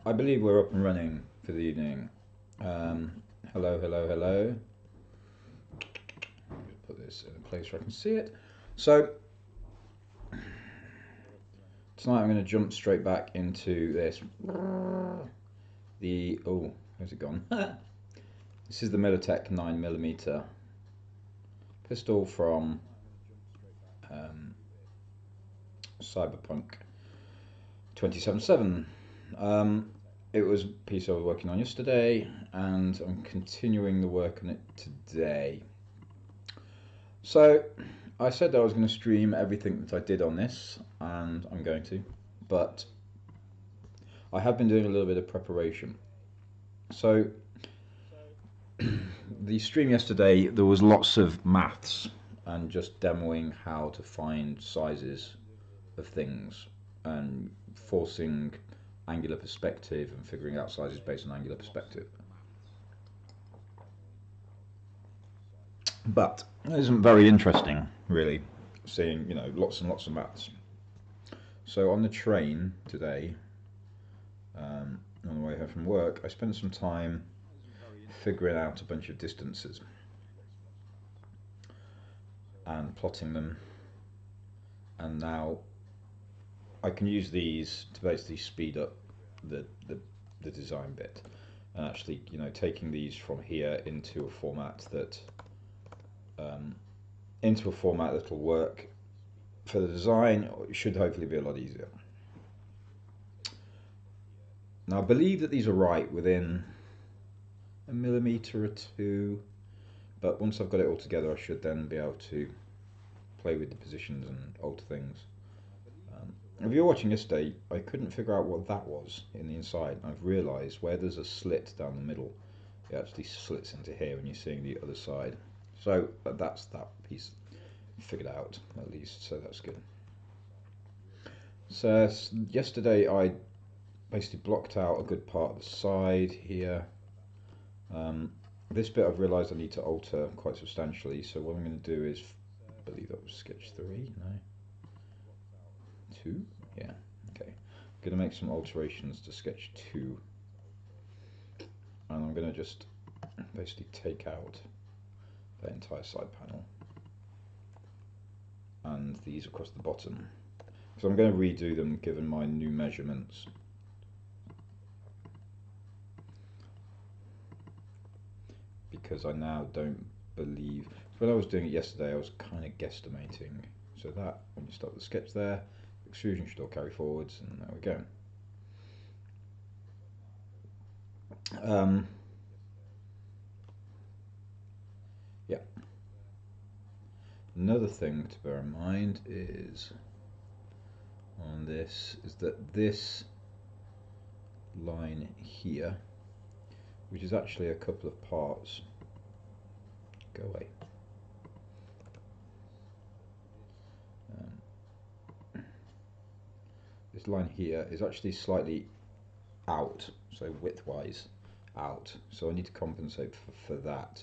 I believe we're up and running for the evening. Hello, hello, hello. Put this in a place where I can see it. So, tonight I'm going to jump straight back into this. Oh, where's it gone? This is the Militech 9mm pistol from Cyberpunk 2077. It was a piece I was working on yesterday, and I'm continuing the work on it today. So, I said that I was going to stream everything that I did on this, and I'm going to, but I have been doing a little bit of preparation. So, the stream yesterday, there was lots of maths and just demoing how to find sizes of things and forcing angular perspective and figuring out sizes based on angular perspective. But it isn't very interesting, really, seeing, lots and lots of maths. So on the train today, on the way home from work, I spent some time figuring out a bunch of distances and plotting them, and now I can use these to basically speed up the design bit, and actually taking these from here into a format that will work for the design should hopefully be a lot easier. Now I believe that these are right within a millimeter or two, but once I've got it all together I should then be able to play with the positions and alter things. If you're watching yesterday, I couldn't figure out what that was in the inside. I've realised where there's a slit down the middle, it actually slits into here when you're seeing the other side. So that's that piece figured out at least, so that's good. So yesterday I basically blocked out a good part of the side here. This bit I've realised I need to alter quite substantially, so what I'm going to do is, I believe that was sketch 3, no? 2? Yeah, okay. I'm going to make some alterations to sketch 2. And I'm going to just basically take out that entire side panel and these across the bottom. So I'm going to redo them given my new measurements. Because I now don't believe, when I was doing it yesterday I was kind of guesstimating, so that when you start the sketch there, extrusion should all carry forwards, and there we go. Yeah. Another thing to bear in mind is on this is that this line here, which is actually a couple of parts, go away. This line here is actually slightly out, so widthwise out, so I need to compensate for that,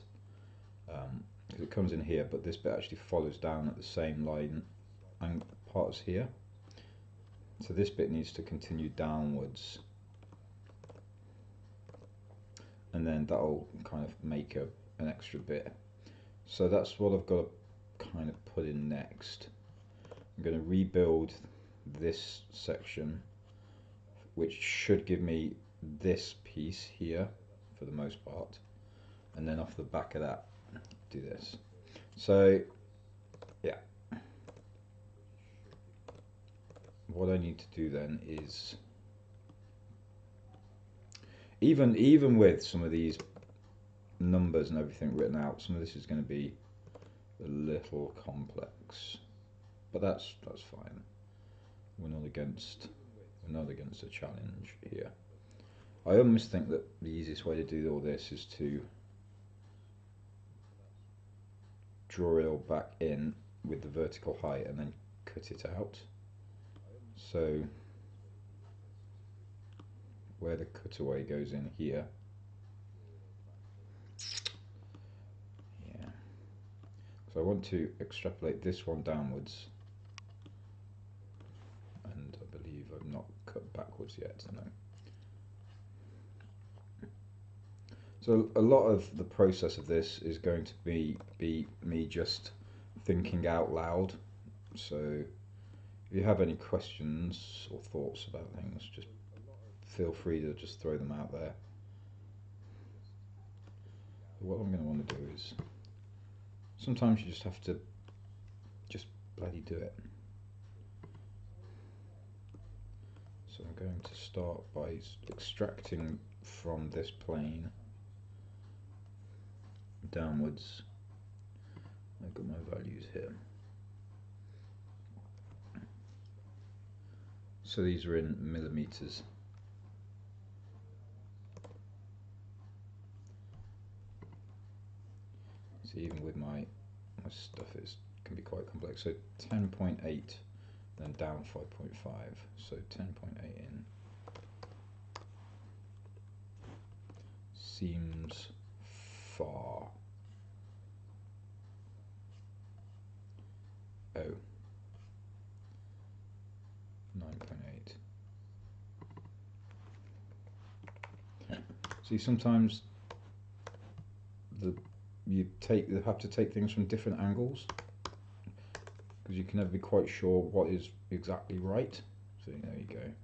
because it comes in here, but this bit actually follows down at the same line and parts here, so this bit needs to continue downwards, and then that'll kind of make an extra bit. So that's what I've got to kind of put in next. I'm going to rebuild this section, which should give me this piece here for the most part, and then off the back of that do this. So yeah, what I need to do then is, even with some of these numbers and everything written out, some of this is going to be a little complex, but that's fine. We're not against a challenge here. I almost think that the easiest way to do all this is to draw it all back in with the vertical height and then cut it out. So where the cutaway goes in here, yeah. So I want to extrapolate this one downwards, and I believe I've not cut backwards yet, no. So a lot of the process of this is going to be me just thinking out loud. So if you have any questions or thoughts about things, just feel free to just throw them out there. What I'm going to want to do is, sometimes you just have to just bloody do it. So I'm going to start by extracting from this plane downwards. I've got my values here. So these are in millimeters. So even with my stuff, it can be quite complex. So 10.8, then down 5.5. So 10.8 in. Seems far. Oh. 9.8. See, sometimes you have to take things from different angles because you can never be quite sure what is exactly right. So there you go.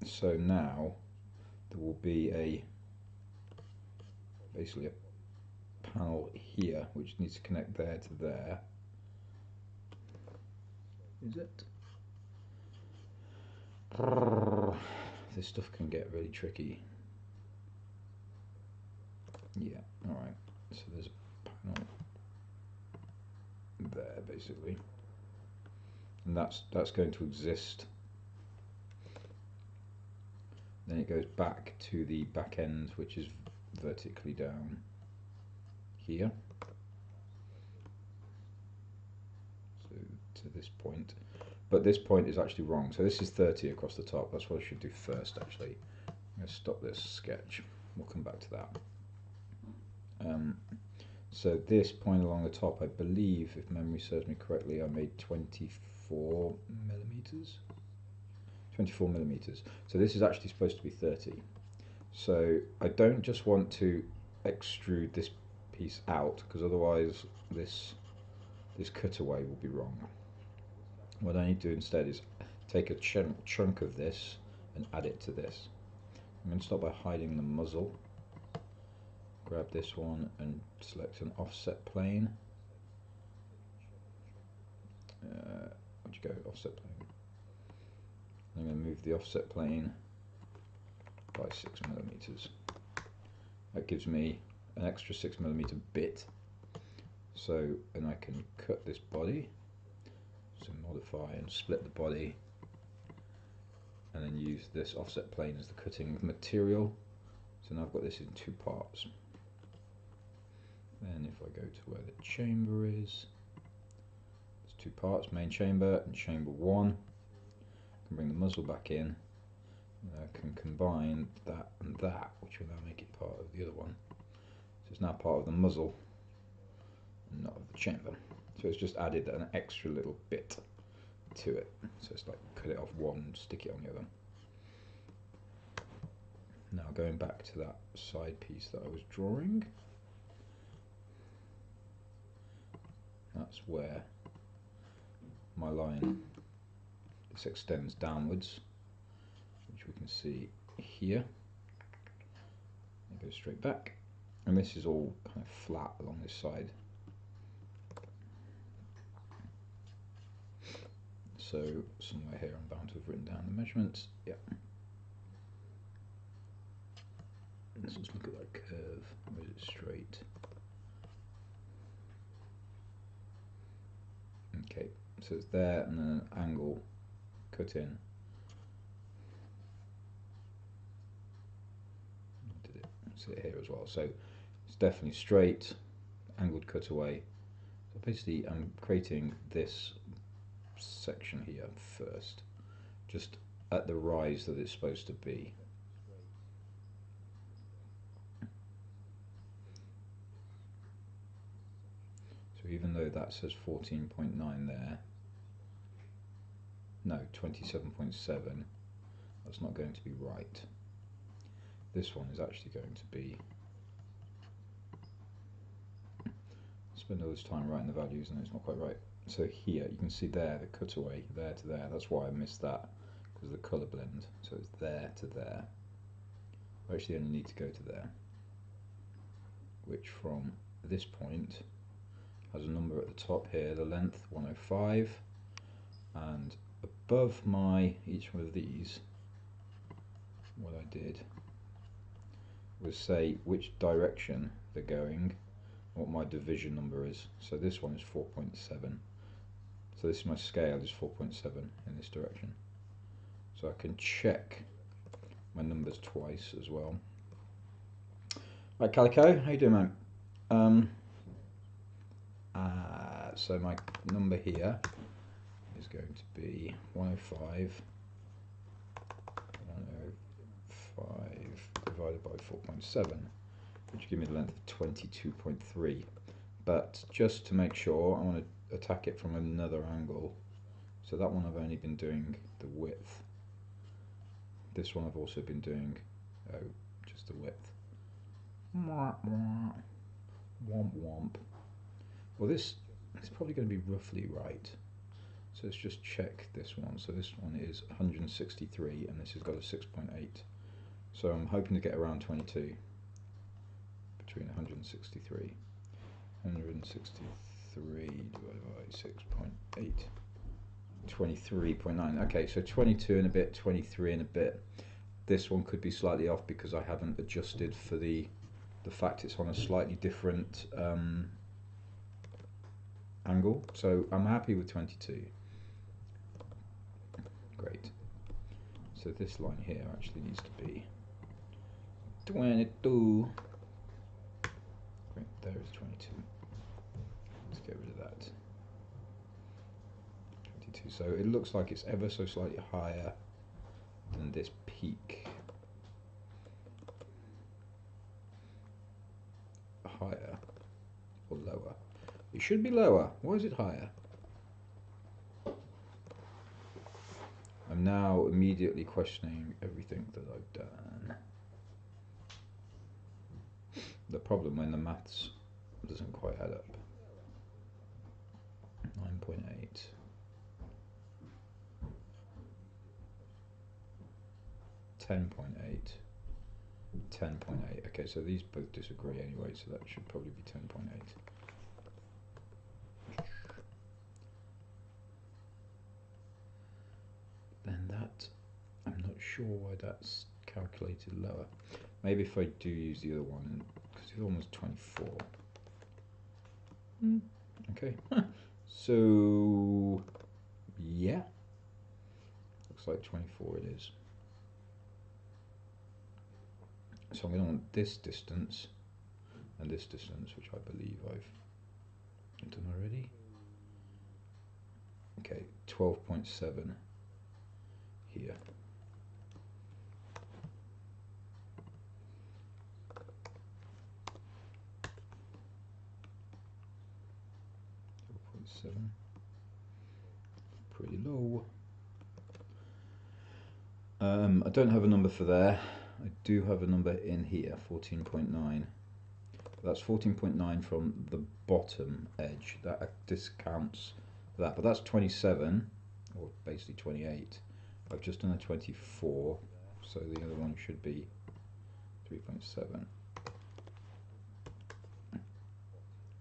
So now there will be basically a panel here which needs to connect there to there. Is it? This stuff can get really tricky. Yeah, alright. So there's a panel there basically. And that's going to exist. Then it goes back to the back end, which is vertically down here. So to this point. But this point is actually wrong. So this is 30 across the top. That's what I should do first, actually. I'm going to stop this sketch. We'll come back to that. So this point along the top, I believe, if memory serves me correctly, I made 24 millimeters. 24 millimeters. So this is actually supposed to be 30. So I don't just want to extrude this piece out, because otherwise this cutaway will be wrong. What I need to do instead is take a chunk of this and add it to this. I'm going to start by hiding the muzzle. Grab this one and select an offset plane. Where'd you go? Offset plane. I'm going to move the offset plane by 6 millimeters. That gives me an extra 6 millimeter bit. So, and I can cut this body. So modify and split the body, and then use this offset plane as the cutting material. So now I've got this in 2 parts. Then if I go to where the chamber is, there's 2 parts, main chamber and chamber 1. I can bring the muzzle back in, and I can combine that and that, which will now make it part of the other one. So it's now part of the muzzle and not of the chamber. So it's just added an extra little bit to it. So it's like cut it off one and stick it on the other. Now going back to that side piece that I was drawing, that's where my line, this extends downwards, which we can see here. It goes straight back, and this is all kind of flat along this side. So somewhere here I'm bound to have written down the measurements. Yeah. Let's just look at that curve. Where is it straight? Okay, so it's there, and then an angle cut in. Did it sit here as well? So it's definitely straight, angled cutaway. So basically I'm creating this section here first, just at the rise that it's supposed to be. So even though that says 14.9 there, no, 27.7, that's not going to be right. this one is actually going to be, spend all this time writing the values and it's not quite right. So here you can see there the cutaway there to there. That's why I missed that, because of the colour blend. So it's there to there. I actually only need to go to there, which from this point has a number at the top here, the length 105, and above each one of these, what I did was say which direction they're going, what my division number is. So this one is 4.7. So this is my scale is 4.7 in this direction. So I can check my numbers twice as well. Right, Calico, how you doing, man? So my number here is going to be 105 divided by 4.7, which gives me the length of 22.3. But just to make sure, I want to attack it from another angle. So that one I've only been doing the width. This one I've also been doing just the width. Womp womp. Well, this is probably going to be roughly right. So let's just check this one. So this one is 163 and this has got a 6.8. So I'm hoping to get around 22 between 163. 163 divided by 6.8. 23.9. Okay, so 22 and a bit, 23 and a bit. This one could be slightly off because I haven't adjusted for the fact it's on a slightly different angle. So I'm happy with 22. Great. So this line here actually needs to be 22. Great, there is 22. Let's get rid of that. 22. So it looks like it's ever so slightly higher than this peak. Higher or lower? It should be lower. Why is it higher? I'm now immediately questioning everything that I've done. The problem when the maths doesn't quite add up. 9.8. 10.8. 10.8. Okay, so these both disagree anyway, so that should probably be 10.8. Then that, I'm not sure why that's calculated lower. Maybe if I do use the other one, because the other one was 24. Okay, so yeah, looks like 24 it is. So I'm going to want this distance and this distance, which I believe I've done already. Okay, 12.7 here. Pretty low. I don't have a number for there. I do have a number in here, 14.9. That's 14.9 from the bottom edge. That discounts that, but that's 27, or basically 28. I've just done a 24, so the other one should be 3.7.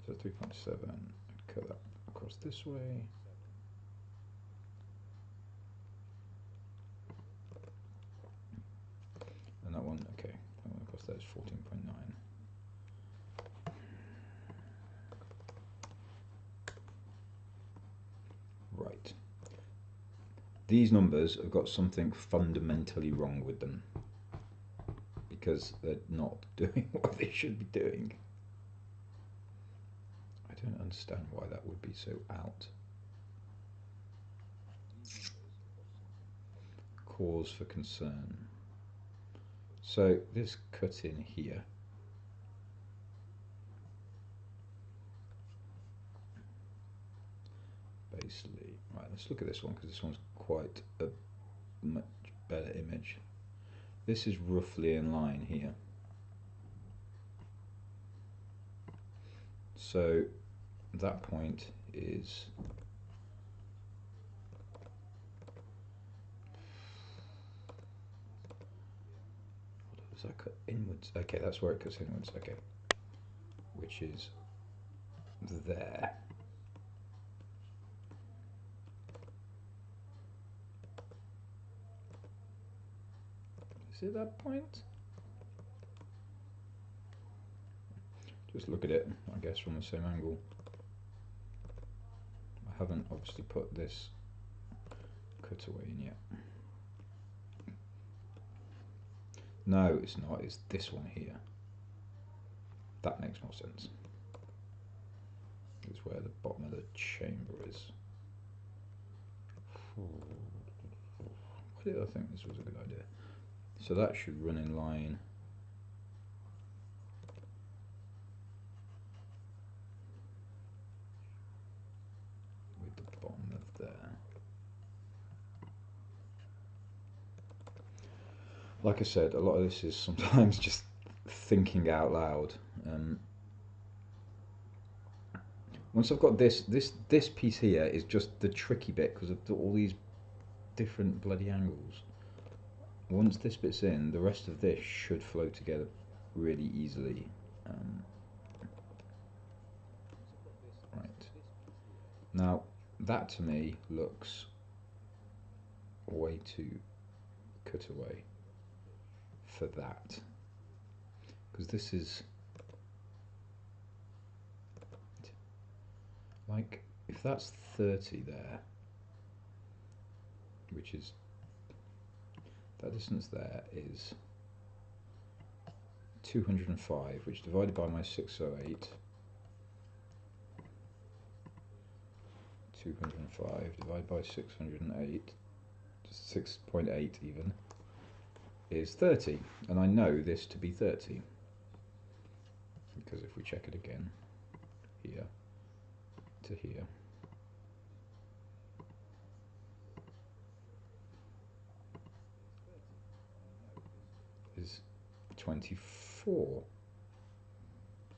So 3.7, cut that across this way. And that one, okay, that one across there is 14.9. Right. These numbers have got something fundamentally wrong with them because they're not doing what they should be doing. I don't understand why that would be so out. Cause for concern. So this cut in here, basically, right, let's look at this one because this one's quite a much better image. this is roughly in line here. So that point is does that cut inwards? Okay, that's where it cuts inwards. Okay, which is there. Is it that point? Just look at it, I guess, from the same angle. I haven't obviously put this cutaway in yet. No, it's not. It's this one here. That makes more sense. It's where the bottom of the chamber is. Why did I think this was a good idea? So that should run in line with the bottom of there. Like I said, a lot of this is sometimes just thinking out loud. Once I've got this piece here is just the tricky bit because of all these different bloody angles. Once this bit's in, the rest of this should flow together really easily. Right. Now, that to me looks way too cut away for that. Because this is like, if that's 30 there, which is, that distance there is 205, which divided by my 608, 205 divided by 608, just 6.8 even, is 30. And I know this to be 30. Because if we check it again, here to here, is 24.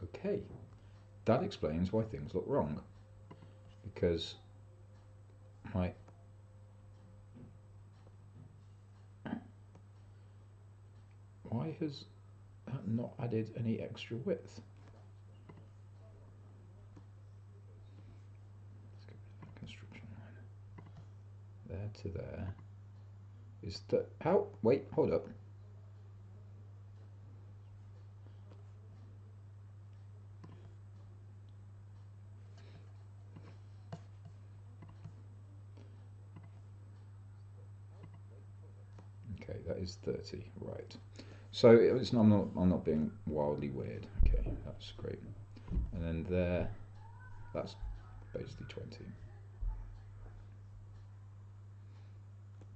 Okay, that explains why things look wrong. Because why has that not added any extra width? Let's get rid of that construction line. There to there is that. How? Wait, hold up. Okay, that is 30, right. So it's not, I'm not being wildly weird. Okay, that's great. And then there, that's basically 20.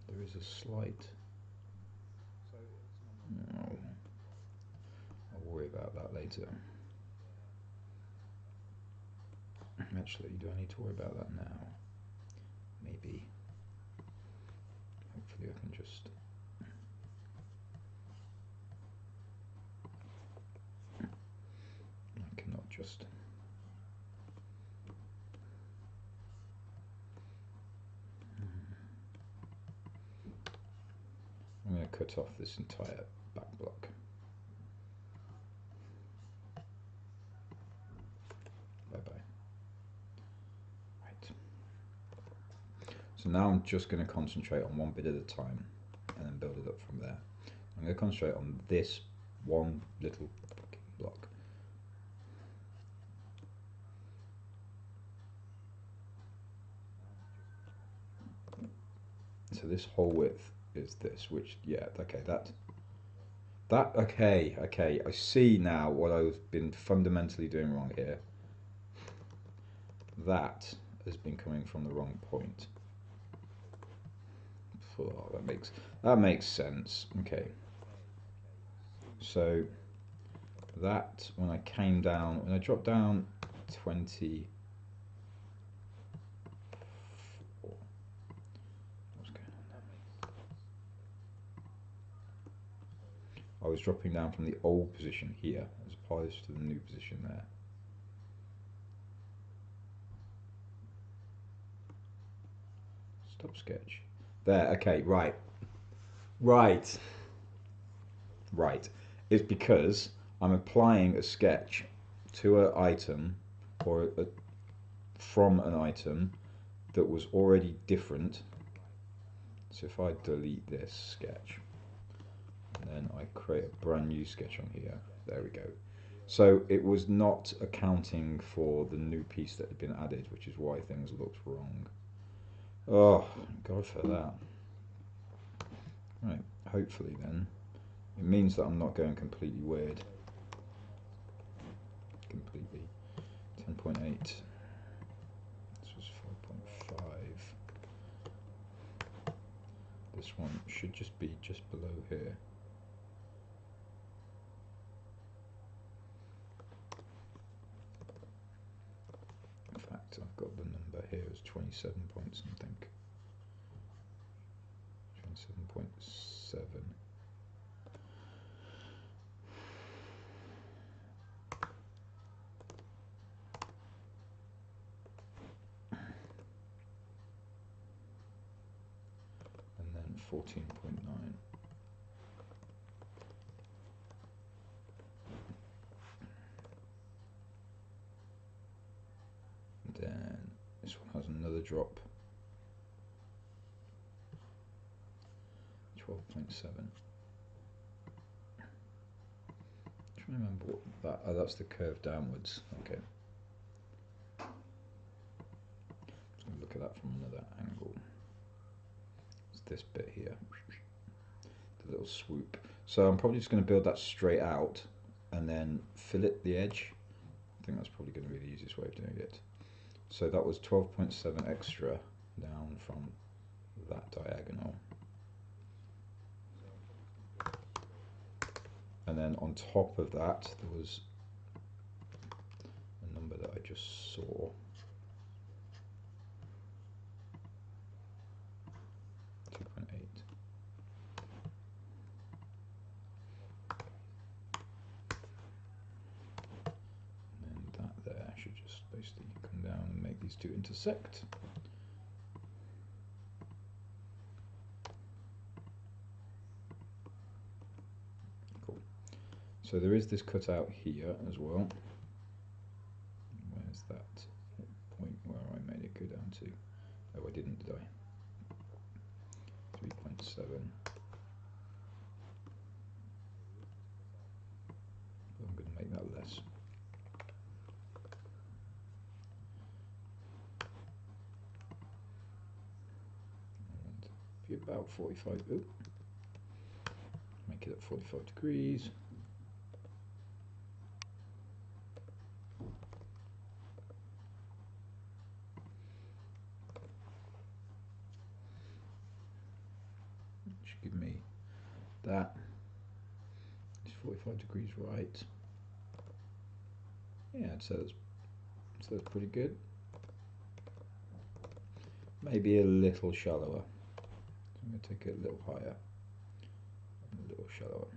There is a slight. No, I'll worry about that later. Actually, do I need to worry about that now? Maybe. Hopefully, I can just. I cannot just. I'm going to cut off this entire back block. Bye bye. Right. So now I'm just going to concentrate on one bit at a time and then build it up from there. I'm going to concentrate on this one little block. So this whole width is this, which, yeah, okay, okay, I see now what I've been fundamentally doing wrong here. That has been coming from the wrong point. Oh, that makes sense. Okay. So that when I dropped down 20. I was dropping down from the old position here as opposed to the new position there. Stop sketch. There, okay, right. Right. Right. It's because I'm applying a sketch to an item or from an item that was already different. So if I delete this sketch and then I create a brand new sketch on here, there we go. So it was not accounting for the new piece that had been added, which is why things looked wrong. Oh, God for that. Right, hopefully then, it means that I'm not going completely weird. Completely. 10.8. This was 5.5. This one should just be just below here. In fact, I've got the number here as 27 point something. 27.7. And then 14.9. Then this one has another drop. 12.7. Trying to remember what that. Oh, that's the curve downwards. Okay. Just going to look at that from another angle. It's this bit here, the little swoop. So I'm probably just going to build that straight out and then fillet the edge. I think that's probably going to be the easiest way of doing it. So that was 12.7 extra down from that diagonal. And then on top of that, there was a number that I just saw. 2.8. And then that there should just basically come down and make these two intersect. So there is this cutout here as well. Where's that point where I made it go down to? Oh, I didn't, did I? 3.7. I'm going to make that less. And be about 45. Ooh. Make it at 45 degrees. Give me that. It's 45 degrees right. Yeah, so that's pretty good. Maybe a little shallower. So I'm going to take it a little higher, a little shallower.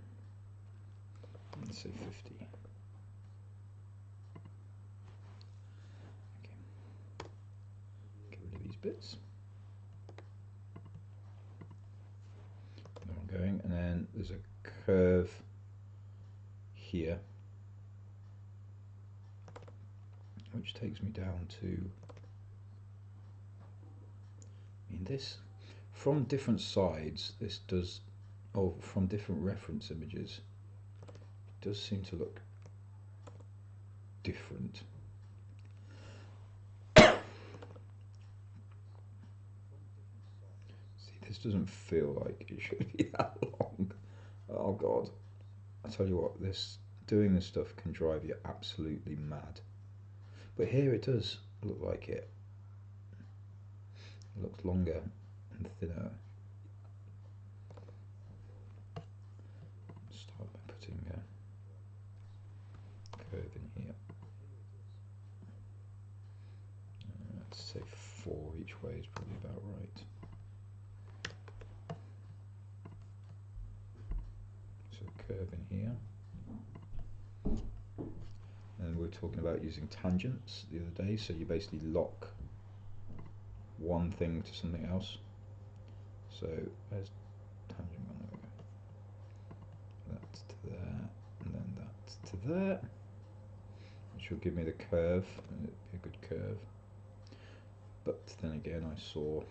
Let's say 50. Okay. Get rid of these bits. Going, and then there's a curve here which takes me down to, I mean, this from different sides, this does, or from different reference images, it does seem to look different. This doesn't feel like it should be that long. Oh God. I tell you what, doing this stuff can drive you absolutely mad. But here it does look like it. It looks longer and thinner. Start by putting a curve in here. Let's say 4 each way is probably about right. So curve in here. And we were talking about using tangents the other day, so you basically lock one thing to something else. So there's tangent one, that to there, and then that to there, which will give me the curve, and it'd be a good curve. But then again, I saw,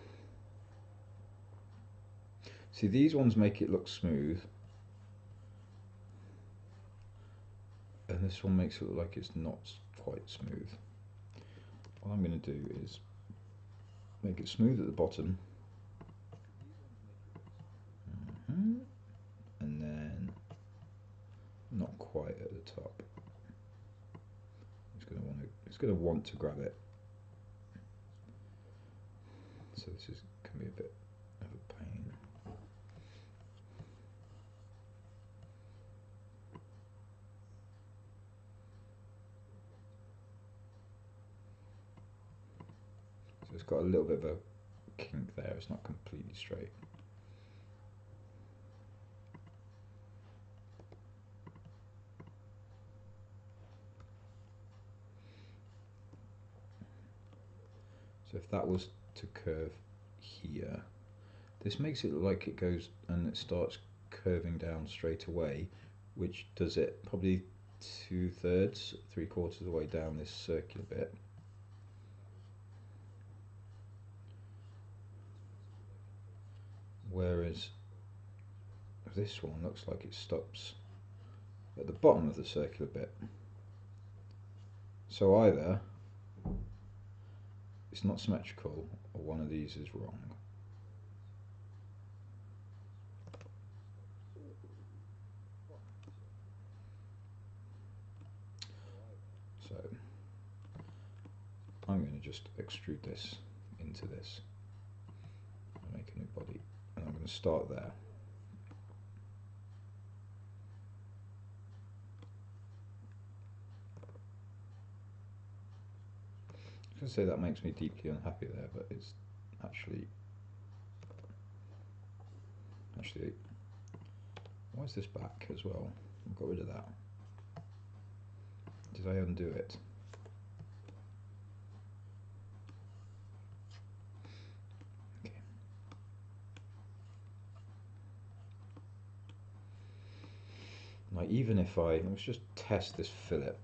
see, these ones make it look smooth, and this one makes it look like it's not quite smooth. What I'm going to do is make it smooth at the bottom, and then not quite at the top. It's going to want to grab it. So this can be a bit of a pain. So it's got a little bit of a kink there. It's not completely straight. So if that was to curve here, this makes it look like it goes and it starts curving down straight away, which does it probably 2/3, 3/4 of the way down this circular bit. Whereas this one looks like it stops at the bottom of the circular bit. So either it's not symmetrical or one of these is wrong. So I'm going to just extrude this into this and make a new body, and I'm going to start there. I was going to say that makes me deeply unhappy there, but it's actually why is this back as well? I got rid of that. Did I undo it? Okay. Now even if let's just test this fillet.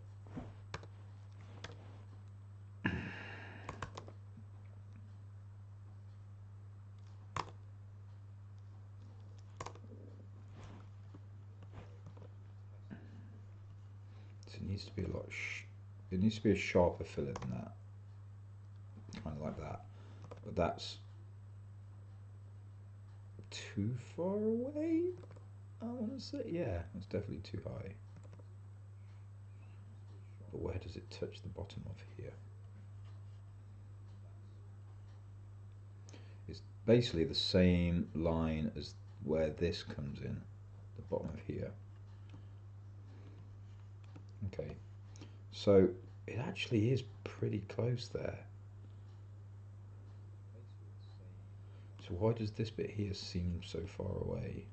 It needs to be a lot. It needs to be a sharper fillet than that, kind of like that. But that's too far away. I want to say, yeah, it's definitely too high. But where does it touch the bottom of here? It's basically the same line as where this comes in, the bottom of here. Okay, so it actually is pretty close there. So why does this bit here seem so far away?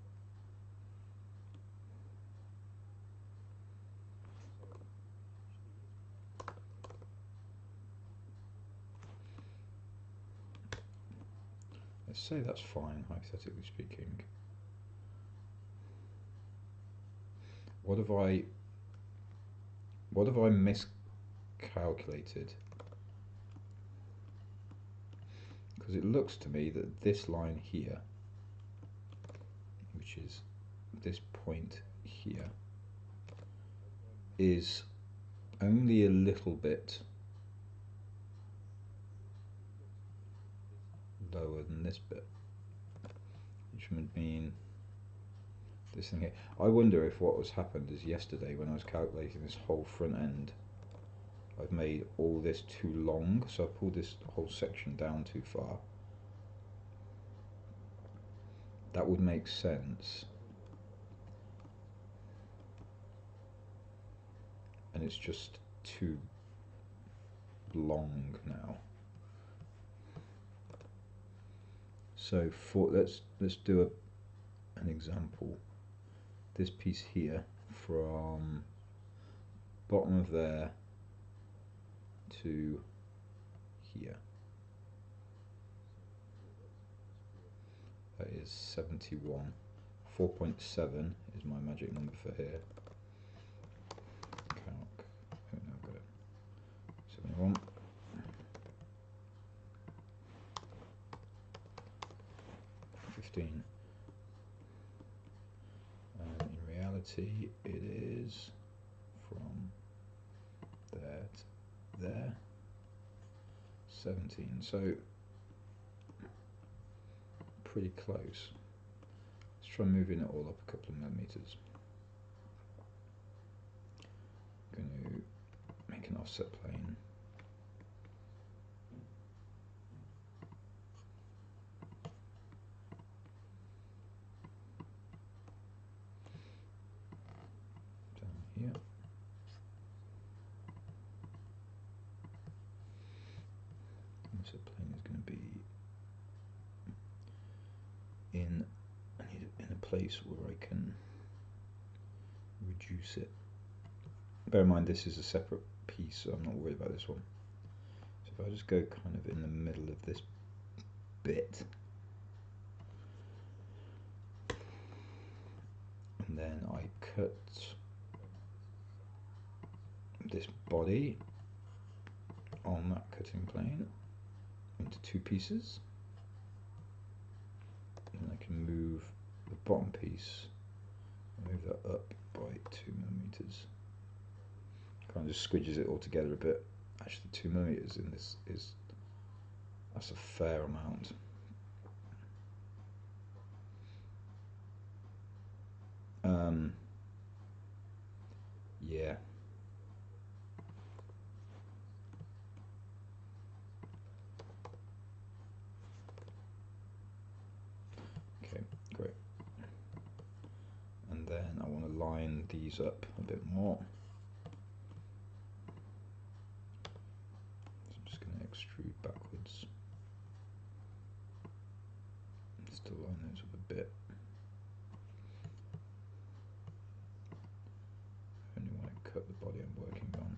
Let's say that's fine, hypothetically speaking. What have I miscalculated? Because it looks to me that this line here, which is this point here, is only a little bit lower than this bit, which would mean this thing here. I wonder if what has happened is yesterday when I was calculating this whole front end, I've made all this too long, so I pulled this whole section down too far. That would make sense. And it's just too long now. So let's do an example. this piece here from bottom of there to here. That is 71. 4.7 is my magic number for here. Calc. Oh, no, I've got it. 71. And in reality it is from there to there, 17, so pretty close. Let's try moving it all up a couple of millimeters. I'm going to make an offset plane. Here. So plane is going to be in, I need it in a place where I can reduce it. Bear in mind this is a separate piece, so I'm not worried about this one. So if I just go kind of in the middle of this bit, and then I cut this body on that cutting plane into two pieces, and I can move the bottom piece, move that up by 2 millimeters. Kind of just squidges it all together a bit. Actually 2 millimeters in this that's a fair amount. Yeah. Okay, great. And then I want to line these up a bit more. So I'm just going to extrude backwards. Still line those up a bit. Only want to cut the body I'm working on.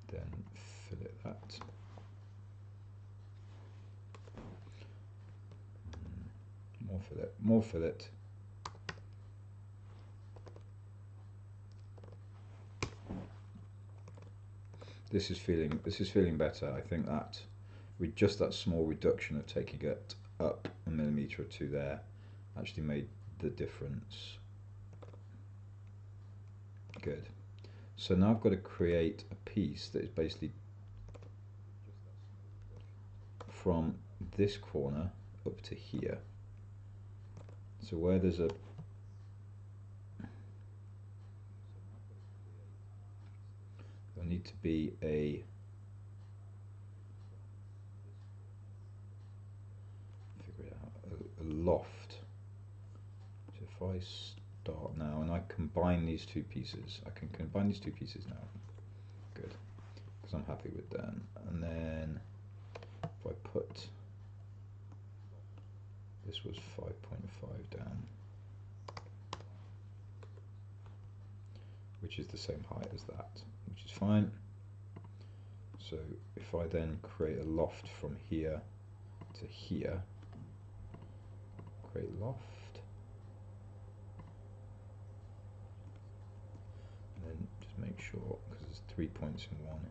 Then fillet that. More fillet, more fillet. This is feeling better. I think that with just that small reduction of taking it up a millimeter or two there actually made the difference. Good. So now I've got to create a piece that is basically from this corner up to here. So where there's a there'll need to be a loft. So if I start now and I combine these two pieces, I can combine these two pieces now. Good, because I'm happy with that. And then if I put, this was 5.5 down, which is the same height as that, which is fine. So if I then create a loft from here to here, create loft, and then just make sure, because there's 3 points in one,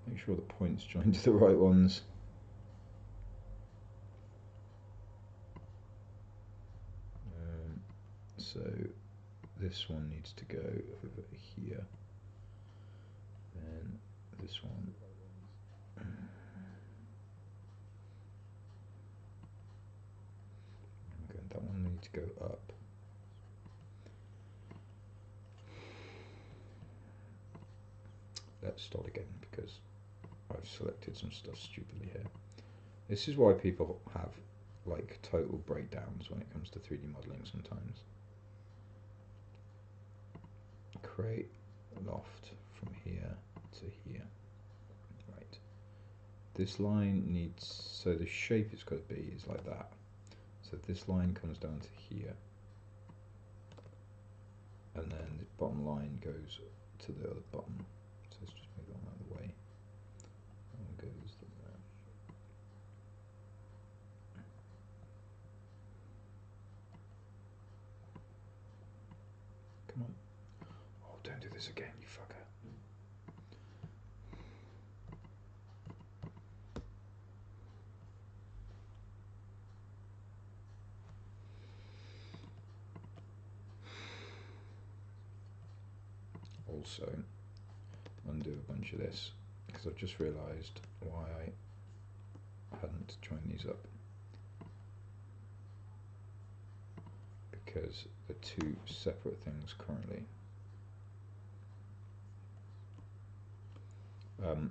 make sure the points join to the right ones. So this one needs to go over here, then this one. Okay, that one needs to go up. Let's start again because I've selected some stuff stupidly here. This is why people have like total breakdowns when it comes to 3D modeling sometimes. Create loft from here to here. Right. This line needs, so the shape it's got to be is like that. So this line comes down to here. and then the bottom line goes to the other bottom. So let's just move that out of the way. That one goes there. Come on. Oh, don't do this again, you fucker. Also, undo a bunch of this because I've just realised why I hadn't joined these up, because they're two separate things currently,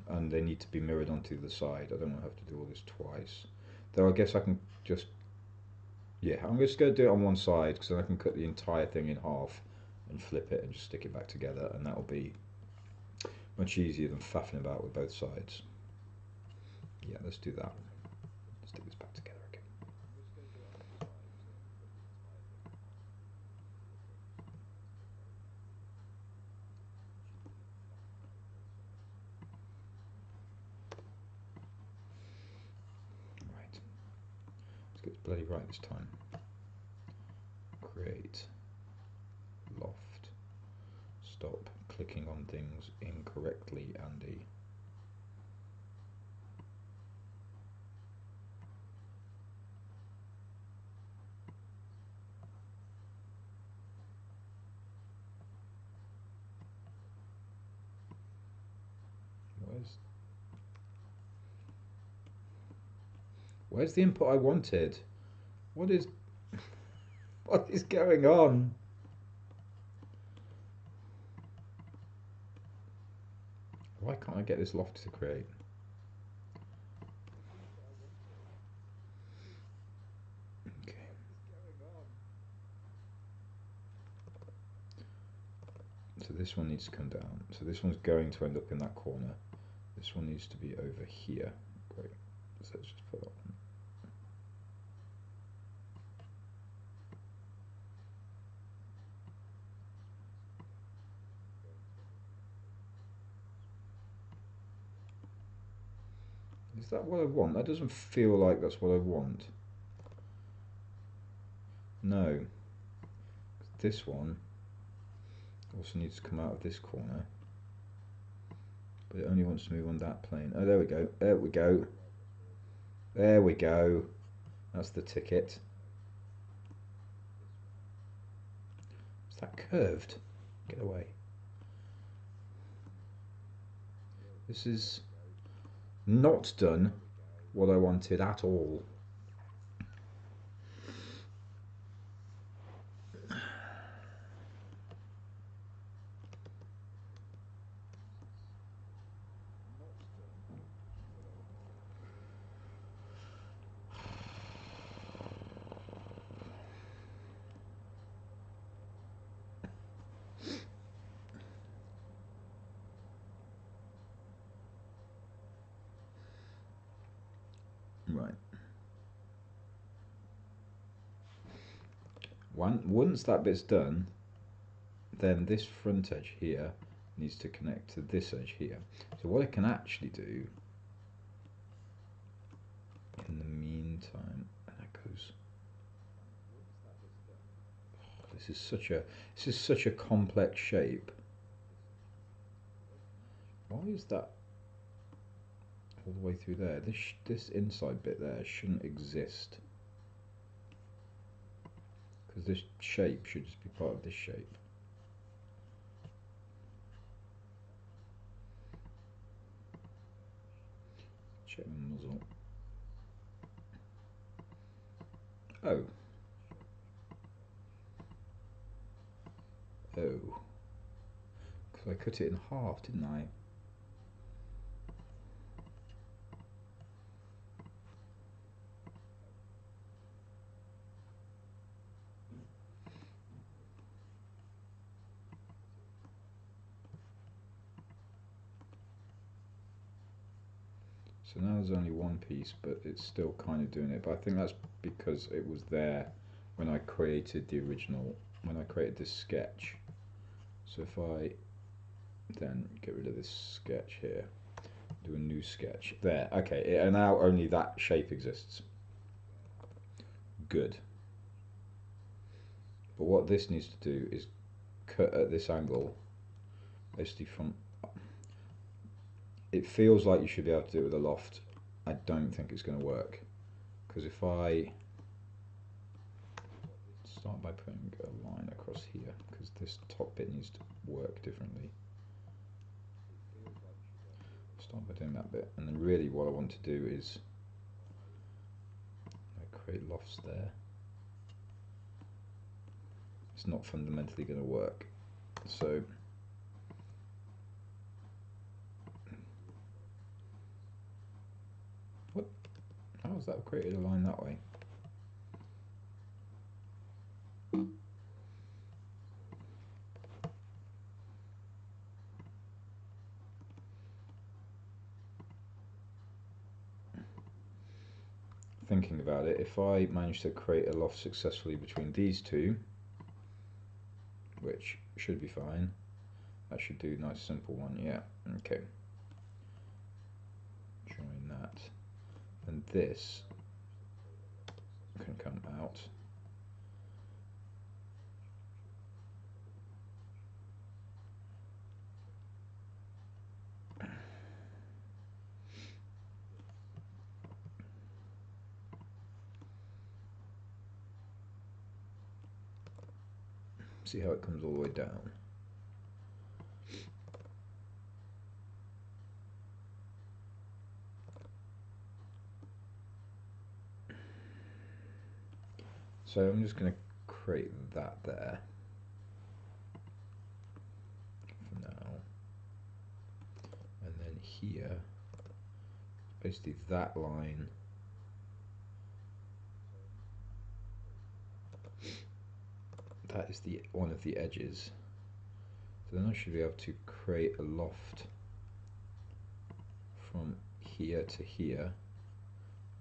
and they need to be mirrored onto the side. I don't want to have to do all this twice, though I guess I can just, yeah, I'm just going to do it on one side because then I can cut the entire thing in half and flip it and just stick it back together, and that'll be much easier than faffing about with both sides. Yeah, let's do that. Stick this back together again. Right. Let's get this bloody right this time. Create loft. Stop clicking on things incorrectly, Andy. Where's the input I wanted? What is what is going on? Why can't I get this loft to create? Okay. So this one needs to come down. So this one's going to end up in that corner. This one needs to be over here. Great. So let's just put that one. Is that what I want? That doesn't feel like that's what I want. No. This one also needs to come out of this corner. But it only wants to move on that plane. Oh, there we go. There we go. There we go. That's the ticket. Is that curved? Get away. This is not done what I wanted at all. Right. Once that bit's done, then this front edge here needs to connect to this edge here. So what I can actually do in the meantime, and that goes. Oh, this is such a complex shape. Why is that all the way through there? This inside bit there shouldn't exist, because this shape should just be part of this shape. Check the muzzle. Oh. Oh. Because I cut it in half, didn't I? So now there's only one piece, but it's still kind of doing it. But I think that's because it was there when I created the original, when I created this sketch. So if I then get rid of this sketch here, do a new sketch there. Okay, and now only that shape exists. Good. But what this needs to do is cut at this angle, basically from. It feels like you should be able to do it with a loft. I don't think it's going to work, because if I start by putting a line across here, because this top bit needs to work differently. Start by doing that bit, and then really what I want to do is create lofts there. It's not fundamentally going to work, so what? How has that created a line that way? Thinking about it, if I manage to create a loft successfully between these two, which should be fine, that should do a nice simple one, yeah, okay. Join that, and this can come out. See how it comes all the way down. So I'm just going to create that there for now, and then here, basically that line that is the one of the edges. So then I should be able to create a loft from here to here,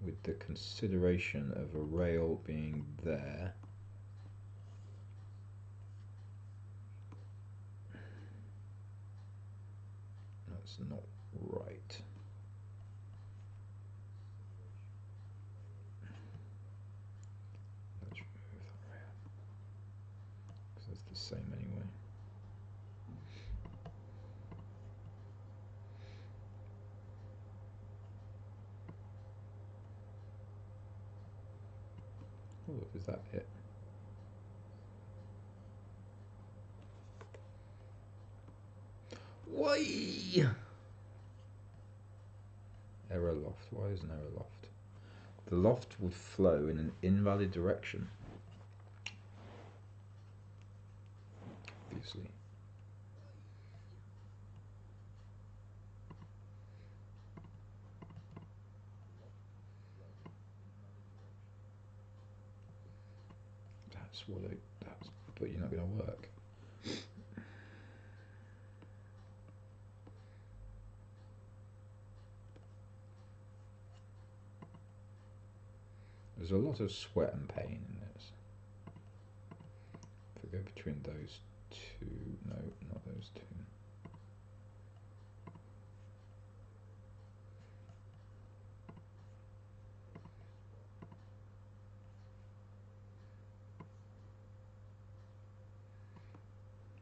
with the consideration of a rail being there. That's not right. Let's remove that rail, because it's the same anyway. Oh, look, is that it? Why? Error loft. Why is an error loft? The loft would flow in an invalid direction. Obviously. That's what that's, but you're not going to work. There's a lot of sweat and pain in this. If we go between those two, no, not those two.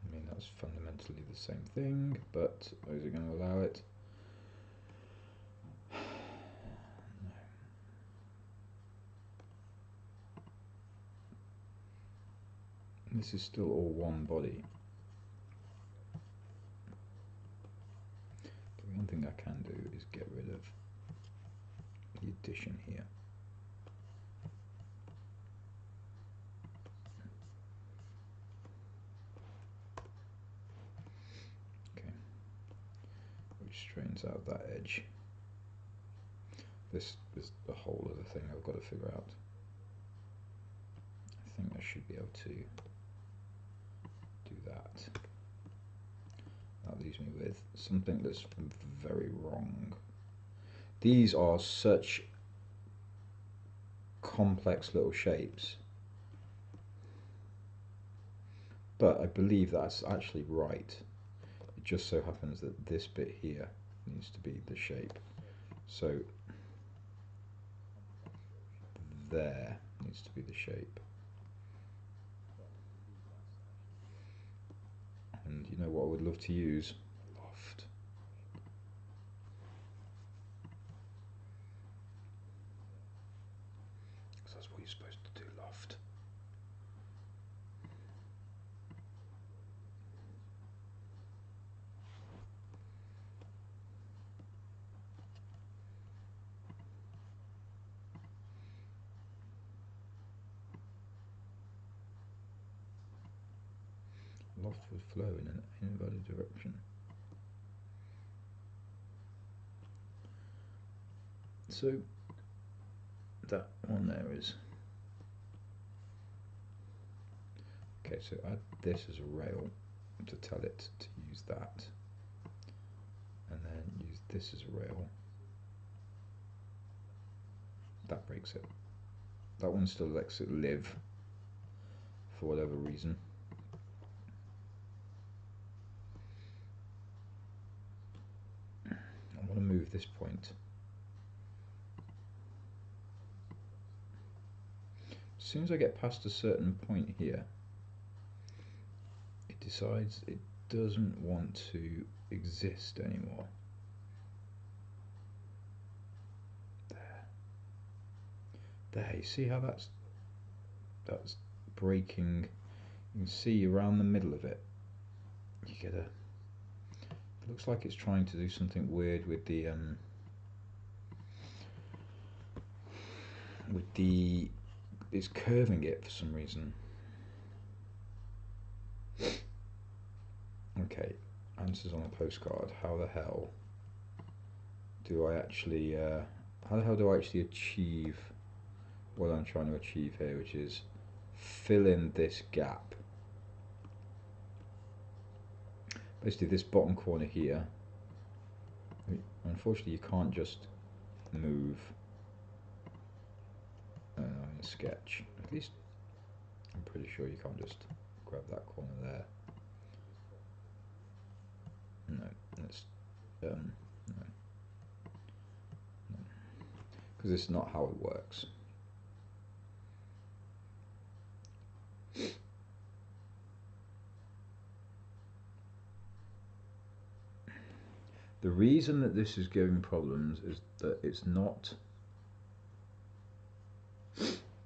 I mean, that's fundamentally the same thing, but is it going to allow it? This is still all one body. The one thing I can do is get rid of the addition here. Okay, which straightens out that edge. This is the whole other thing I've got to figure out. I think I should be able to do that. That leaves me with something that's very wrong. These are such complex little shapes But I believe that's actually right. It just so happens that this bit here needs to be the shape. So there needs to be the shape. And you know what I would love to use? Loft. Because that's what you're supposed to do, loft. Loft would flow in an inverted direction. So that one there is okay. So add this as a rail to tell it to use that, and then use this as a rail. That breaks it. That one still lets it live for whatever reason. I want to move this point. As soon as I get past a certain point here, it decides it doesn't want to exist anymore. There, you see how that's breaking. You can see around the middle of it, you get a, it looks like it's trying to do something weird with the it's curving it for some reason. Okay, answers on a postcard. How the hell do I actually how the hell do I actually achieve what I'm trying to achieve here, which is fill in this gap. Basically this bottom corner here, unfortunately you can't just move in a sketch. At least I'm pretty sure you can't just grab that corner there. No, let's no, because it's not how it works. The reason that this is giving problems is that it's not.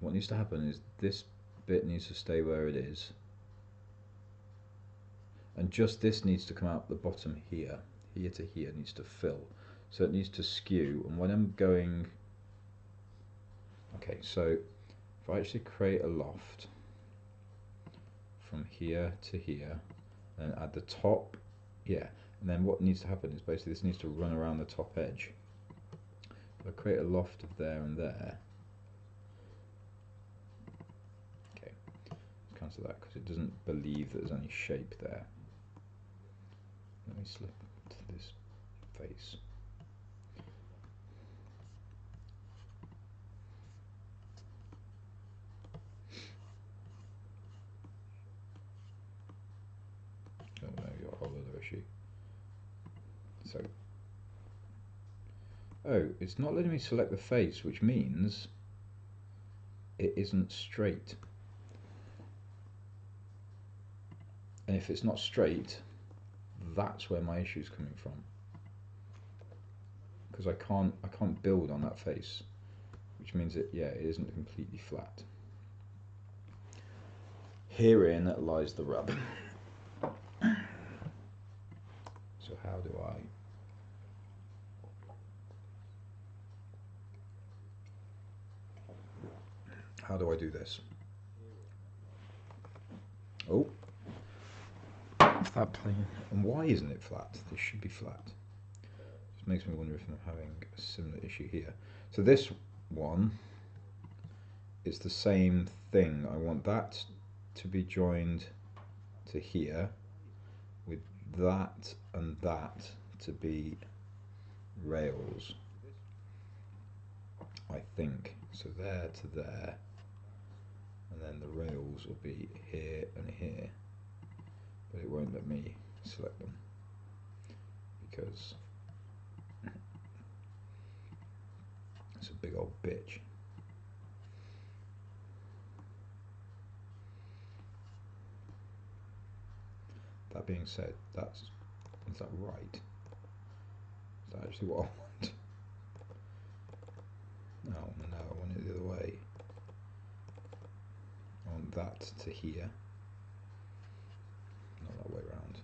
What needs to happen is this bit needs to stay where it is, and just this needs to come out the bottom here. Here to here needs to fill, so it needs to skew. And when I'm going, okay, so if I actually create a loft from here to here, and add the top, yeah, and then what needs to happen is basically this needs to run around the top edge. If I create a loft of there and there, okay, cancel that because it doesn't believe that there's any shape there. Let me slip to this face. Oh no, you've got a whole other issue. So, oh, it's not letting me select the face, which means it isn't straight. And if it's not straight, that's where my issue is coming from. Because I can't build on that face, which means it isn't completely flat. Herein lies the rub. So how do I do this? Oh, flat plane. And why isn't it flat? This should be flat. Just makes me wonder if I'm having a similar issue here. So this one is the same thing. I want that to be joined to here, with that and that to be rails, I think. So there to there, and then the rails will be here and here. but it won't let me select them because it's a big old bitch. That being said, is that right? Is that actually what I want? No, I want it the other way. I want that to here, not that way around.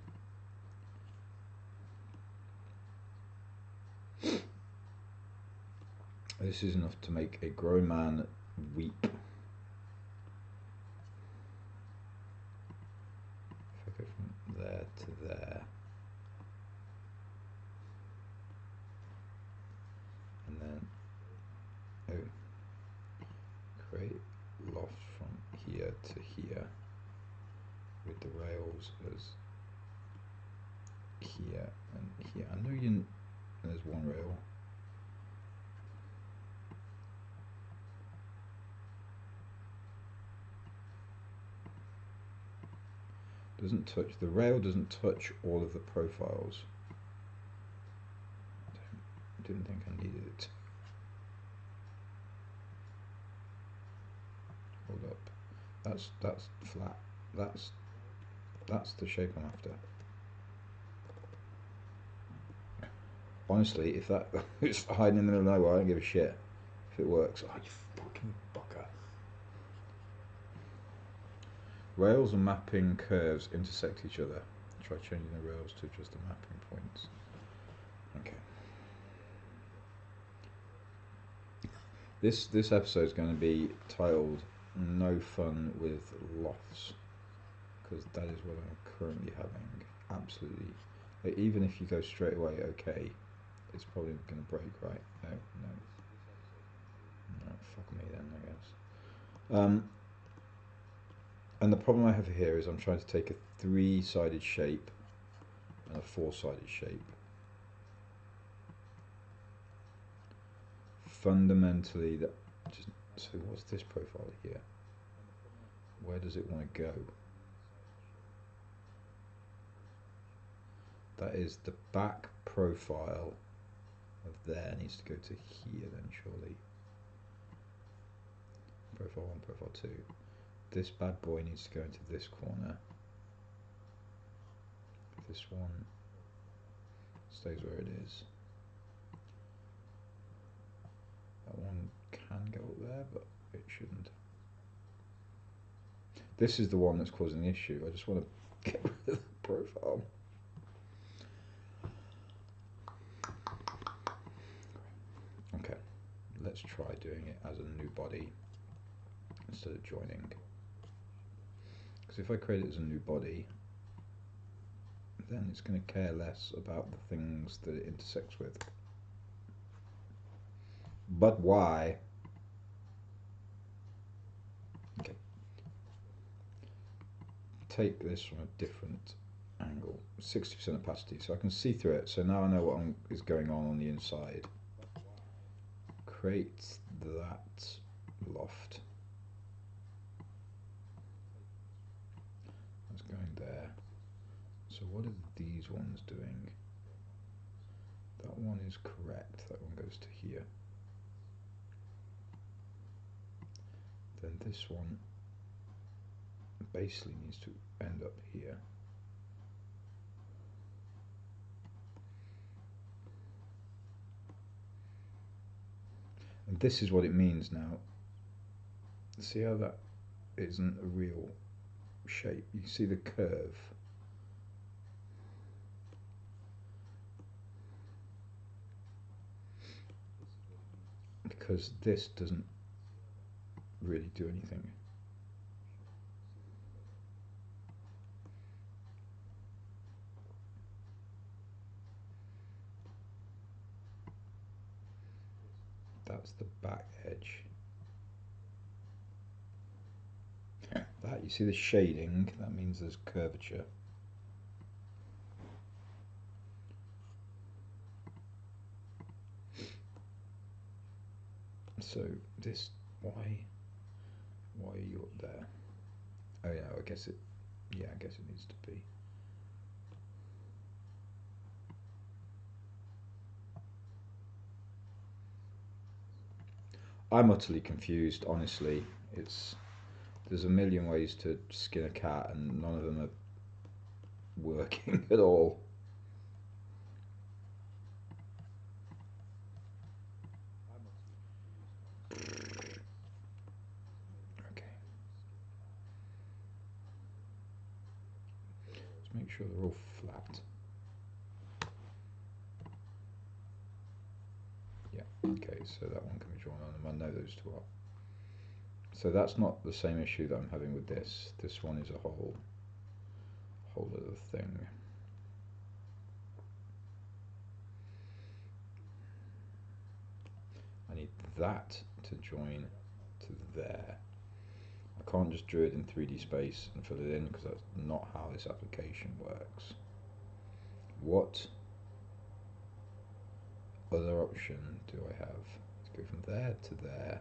This is enough to make a grown man weep. If I go from there to there, and then create loft from here to here with the rails as here and here. I know there's one rail. Doesn't touch, the rail doesn't touch all of the profiles. I didn't think I needed it. Hold up. That's flat. That's the shape I'm after. Honestly, if that is hiding in the middle of nowhere, I don't give a shit if it works. Oh, you fucking bucker. Rails and mapping curves intersect each other. Try changing the rails to adjust the mapping points. Okay. This episode is going to be titled "No Fun with Lofts," because that is what I'm currently having. Absolutely. Like, even if you go straight away, okay, it's probably going to break, right? No. Fuck me then, I guess. And the problem I have here is I'm trying to take a 3-sided shape and a 4-sided shape. Fundamentally, so what's this profile here? Where does it want to go? That is the back profile of there needs to go to here then, surely. Profile 1, profile 2. This bad boy needs to go into this corner. This one stays where it is. That one can go up there, but it shouldn't. This is the one that's causing the issue. I just want to get rid of the profile. Okay, let's try doing it as a new body instead of joining. Because if I create it as a new body, then it's going to care less about the things that it intersects with. But why? Okay. Take this from a different angle, 60% opacity, so I can see through it. So now I know what is going on the inside. Create that loft. That's going there. So what are these ones doing? That one is correct. That one goes to here. Then this one basically needs to end up here. And this is what it means now. See how that isn't a real shape? You see the curve. Because this doesn't really do anything. That's the back edge. That, you see the shading, that means there's curvature. So this, why are you up there? Oh yeah, I guess it needs to be. I'm utterly confused, honestly. There's a million ways to skin a cat, and none of them are working at all. Okay, let's make sure they're all flat. Yeah, okay, so that one can be drawn on, and I know those two are. So that's not the same issue that I'm having with this. This one is a whole other thing. I need that to join to there. I can't just draw it in 3D space and fill it in because that's not how this application works. What other option do I have? Let's go from there to there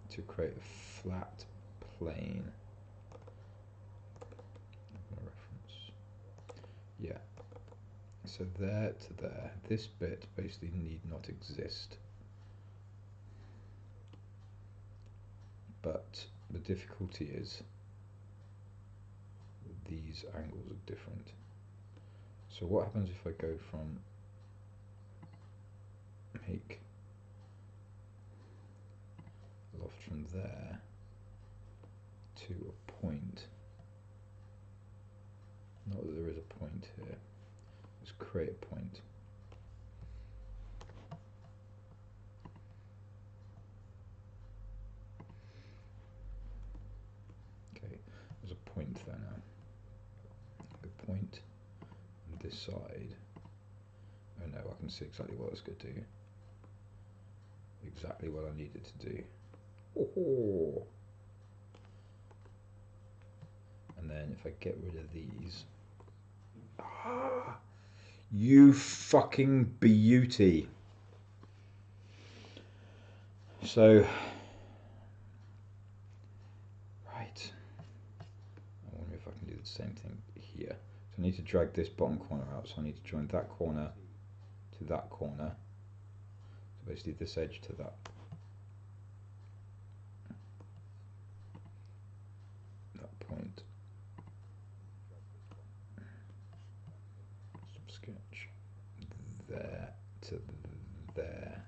to create a flat plane. Reference. Yeah. So there to there. This bit basically need not exist. But the difficulty is these angles are different. So what happens if I go from make loft from there to a point? Not that there is a point here. Let's create a point. Okay, there's a point there now. A point on this side. Oh no, I can see exactly what it's going to do. Exactly what I need it to do. Oh. And then if I get rid of these, you fucking beauty. So, right. I wonder if I can do the same thing here. So I need to drag this bottom corner out. So I need to join that corner to that corner. So basically this edge to that point. Sketch there to there.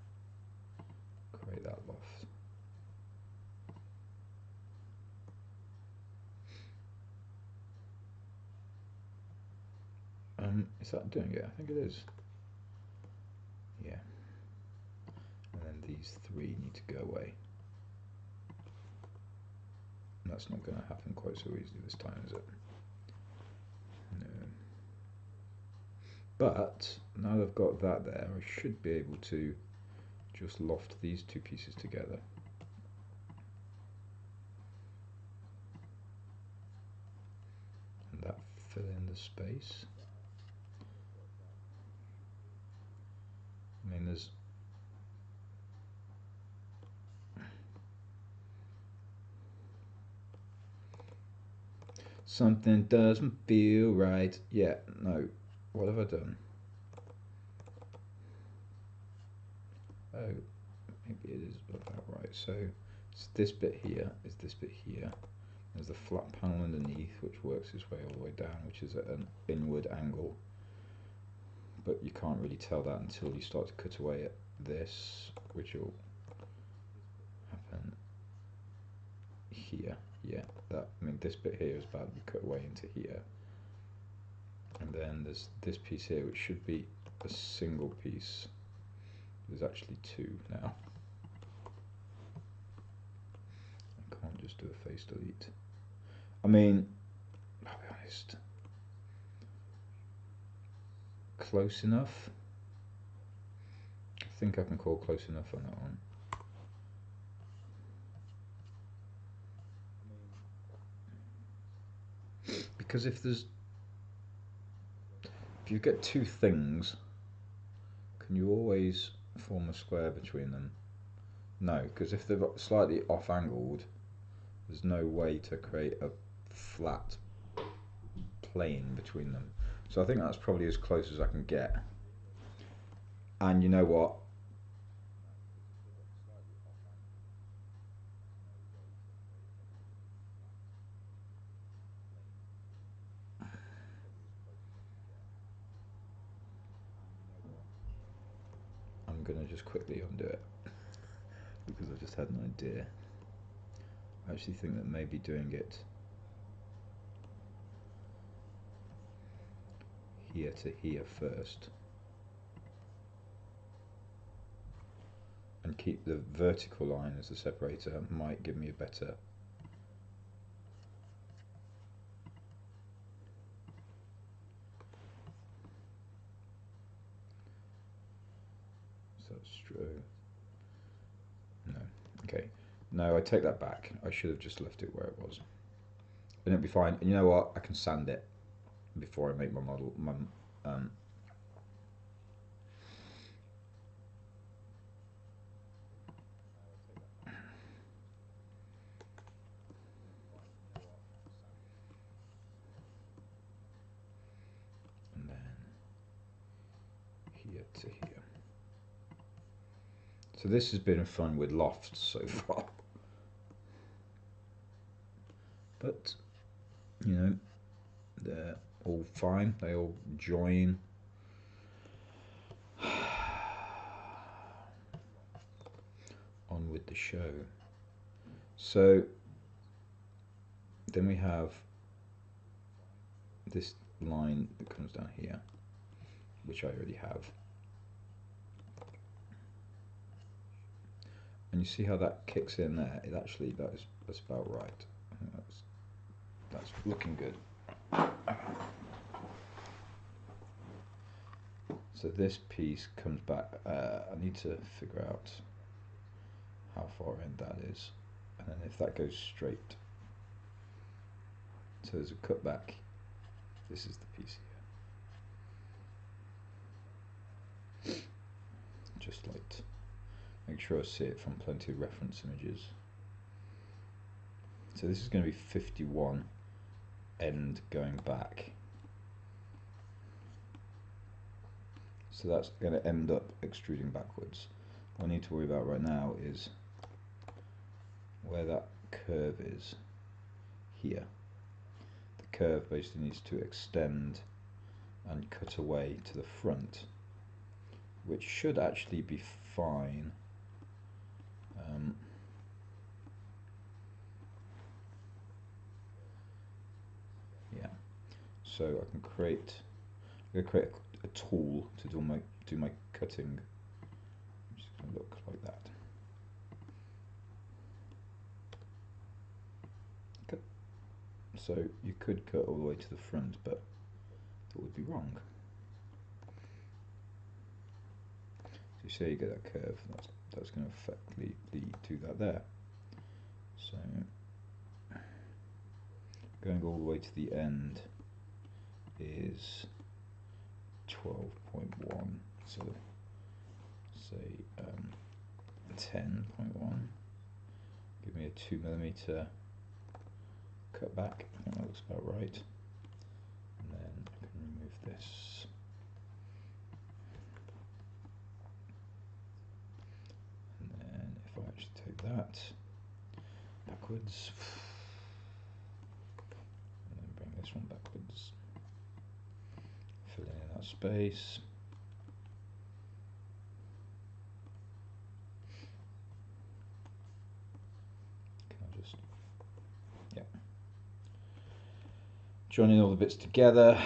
Create that loft. Is that doing it? I think it is. Yeah. And then these three need to go away. And that's not going to happen quite so easily this time, is it? No. But now that I've got that there, I should be able to just loft these two pieces together. And that fill in the space. I mean, there's something doesn't feel right. Yeah, no. What have I done? Oh, maybe it is about right. So it's this bit here, is this bit here. There's the flat panel underneath, which works its way all the way down, which is at an inward angle. But you can't really tell that until you start to cut away at this, which will happen here. Yeah, that, I mean, this bit here is about to be cut away into here. And then there's this piece here, which should be a single piece. There's actually two now. I can't just do a face delete. I mean, I'll be honest. Close enough. I think I can call close enough on that one. Because if you get two things, can you always form a square between them? No, because if they're slightly off angled, there's no way to create a flat plane between them. So I think that's probably as close as I can get. And you know what? I'm going to just quickly undo it because I just had an idea. I actually think that maybe doing it here to here first and keep the vertical line as the separator might give me a better no. Okay, no, I take that back. I should have just left it where it was and it'll be fine. And you know what, I can sand it before I make my model. And then here to here. So this has been fun with lofts so far, but you know, they're all fine, they all join. On with the show. So then we have this line that comes down here, which I already have. And you see how that kicks in there? It actually, that's about right. I think that's looking good. So this piece comes back. I need to figure out how far in that is, and then if that goes straight. So there's a cutback. This is the piece here. Just like to make sure I see it from plenty of reference images. So this is going to be 51 end going back. So that's going to end up extruding backwards. What I need to worry about right now is where that curve is here. The curve basically needs to extend and cut away to the front, which should actually be fine. Yeah, so I can create. I'm going to create a tool to do my cutting. I'm just going to look like that. Okay. So you could cut all the way to the front, but that would be wrong. So you see you get that curve. That's going to effectively do that there. So going all the way to the end is 12.1, so say 10.1. Give me a 2mm cut back. I think that looks about right. And then I can remove this. And then if I actually take that backwards, and then bring this one backwards, fill in that space. Can I just, yeah. Joining all the bits together.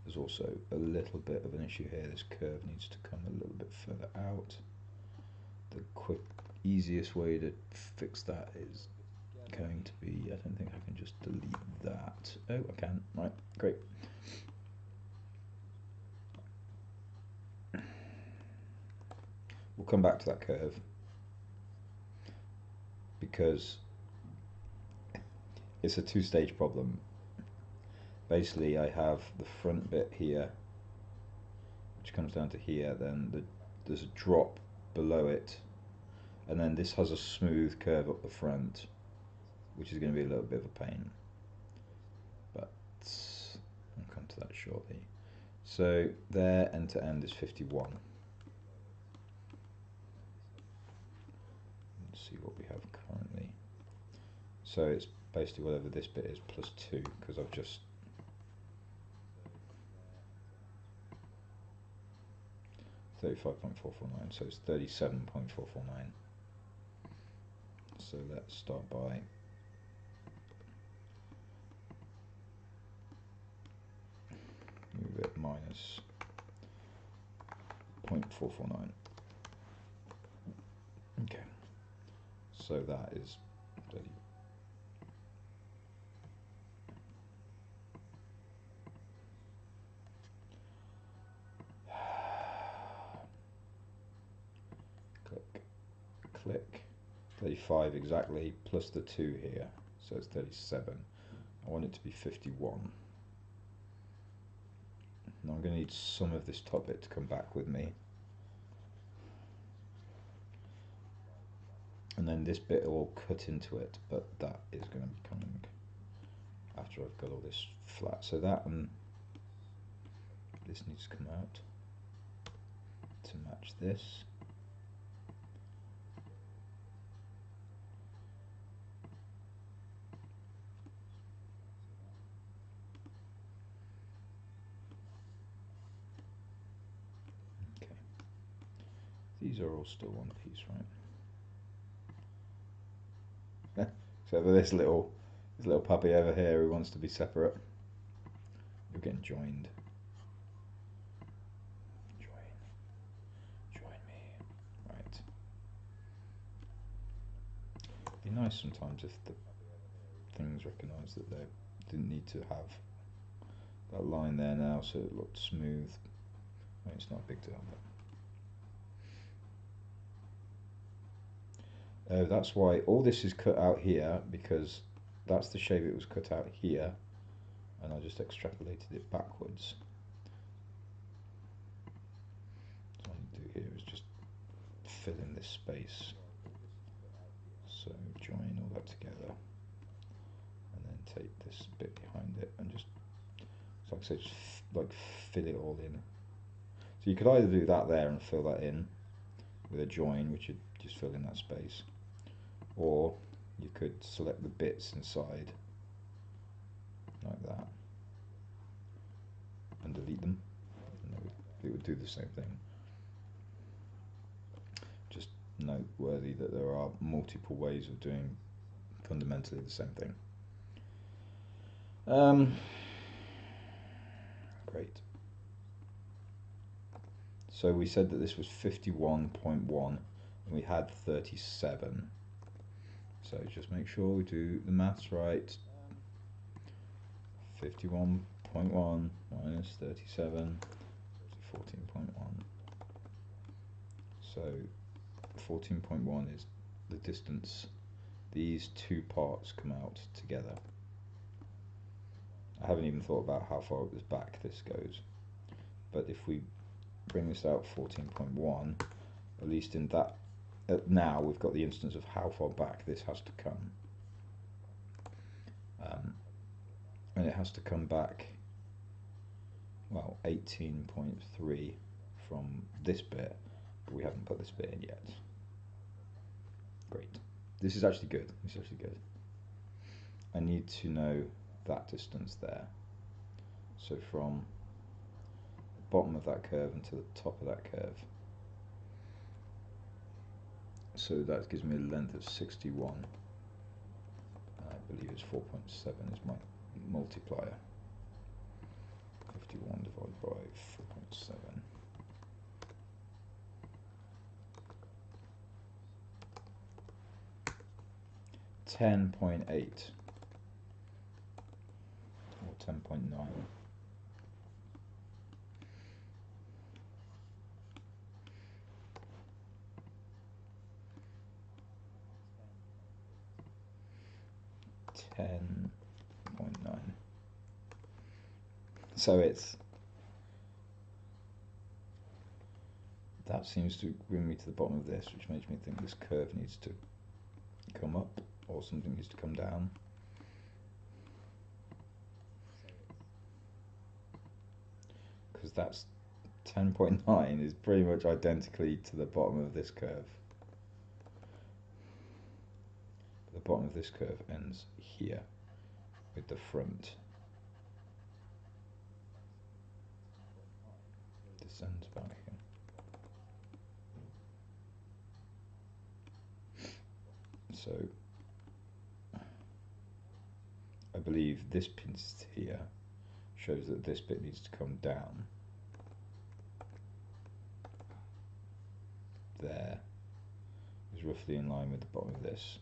There's also a little bit of an issue here. This curve needs to come a little bit further out. The easiest way to fix that is going to be, I don't think I can just delete that. Oh, I can. Right, great. We'll come back to that curve because it's a two-stage problem. Basically, I have the front bit here, which comes down to here, then there's a drop below it, and then this has a smooth curve up the front, which is going to be a little bit of a pain, but I'll come to that shortly. So there, end to end is 51. Let's see what we have currently. So it's basically whatever this bit is plus 2, because I've just 35.449, so it's 37.449. So let's start by move it minus 0.449. Okay, so that is 30. Click 35 exactly, plus the 2 here, so it's 37. I want it to be 51. Now I'm going to need some of this top bit to come back with me, and then this bit will cut into it, but that is going to be coming after I've got all this flat. So that and this needs to come out to match this. These are all still one piece, right? Except for this little puppy over here who wants to be separate. You're getting joined. Join me. Right. It'd be nice sometimes if the things recognise that they didn't need to have that line there now, so it looked smooth. I mean, it's not a big deal, but that's why all this is cut out here, because that's the shape it was cut out here, and I just extrapolated it backwards. So what I do here is just fill in this space. So join all that together, and then take this bit behind it and just, so like I say, just like fill it all in. So you could either do that there and fill that in with a join, which would just fill in that space, or you could select the bits inside like that and delete them, and it would do the same thing. Just noteworthy that there are multiple ways of doing fundamentally the same thing. Great. So we said that this was 51.1 and we had 37. So just make sure we do the maths right. 51.1 minus 37 is 14.1. So 14.1 is the distance these two parts come out together. I haven't even thought about how far back this goes, but if we bring this out 14.1, at least in that, now we've got the instance of how far back this has to come. And it has to come back, well, 18.3 from this bit, but we haven't put this bit in yet. Great. This is actually good. This is actually good. I need to know that distance there. So from the bottom of that curve and to the top of that curve. So that gives me a length of 61. I believe it's 4.7 is my multiplier. 51 divided by 4.7. 10.8 or 10.9. So that seems to bring me to the bottom of this, which makes me think this curve needs to come up or something needs to come down. Because that's 10.9 is pretty much identically to the bottom of this curve. The bottom of this curve ends here with the front. Descends back here. So I believe this piece here shows that this bit needs to come down. There is roughly in line with the bottom of this.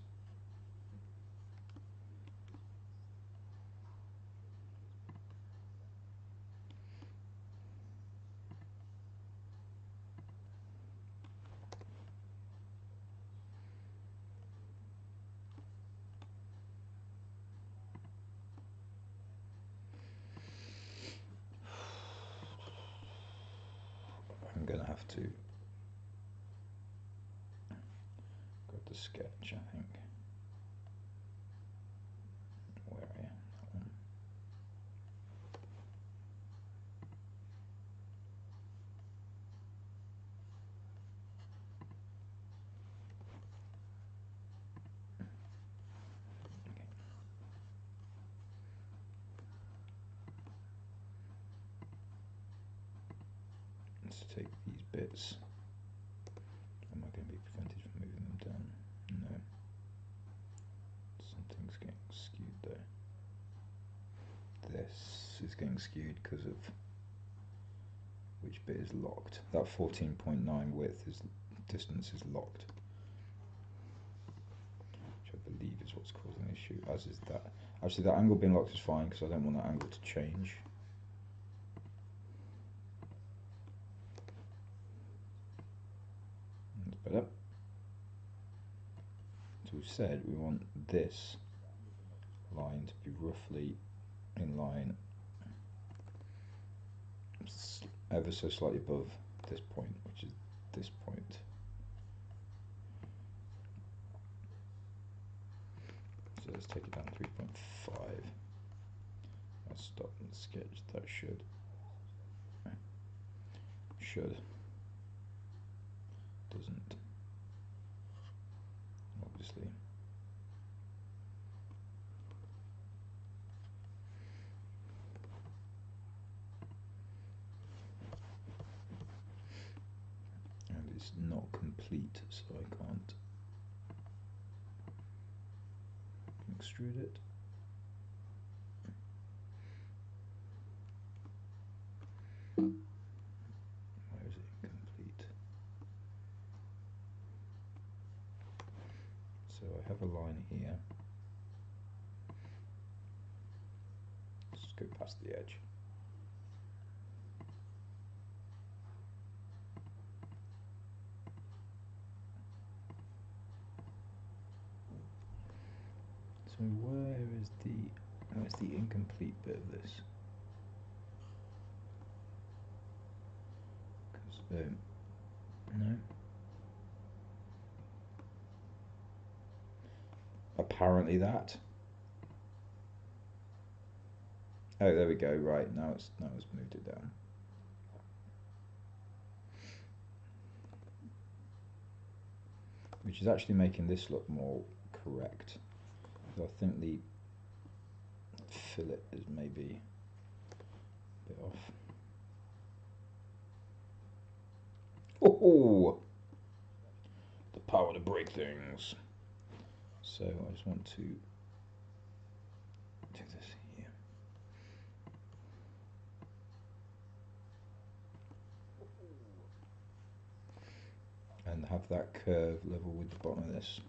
I'm going to have to grab the sketch, I think. Where are you? That one. Okay. Let's take these bits. Am I going to be prevented from moving them down? No. Something's getting skewed there. This is getting skewed because of which bit is locked. That 14.9 width is distance is locked, which I believe is what's causing the issue, as is that. Actually, that angle being locked is fine because I don't want that angle to change. That's better. So we've said we want this line to be roughly in line, ever so slightly above this point, which is this point. So let's take it down 3.5. I'll stop the sketch. That should doesn't, obviously. And it's not complete, so I can't extrude it. Where is it incomplete? So I have a line here. Let's go past the edge. So where's the incomplete bit of this? Because no. Apparently that. Oh, there we go. Right, now it's moved it down. Which is actually making this look more correct. I think the fillet is maybe a bit off. Oh, the power to break things. So I just want to do this here. And have that curve level with the bottom of this.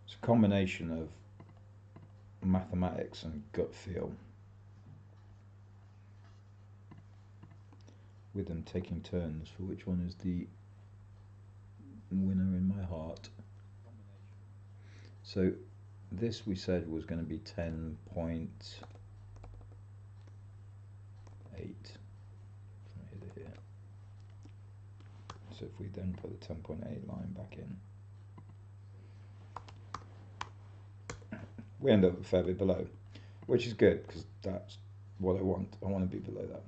It's a combination of mathematics and gut feel, with them taking turns for which one is the winner in my heart. So this we said was going to be 10.8 from here to here. So if we then put the 10.8 line back in, we end up a fair bit below, which is good because that's what I want. I want to be below that.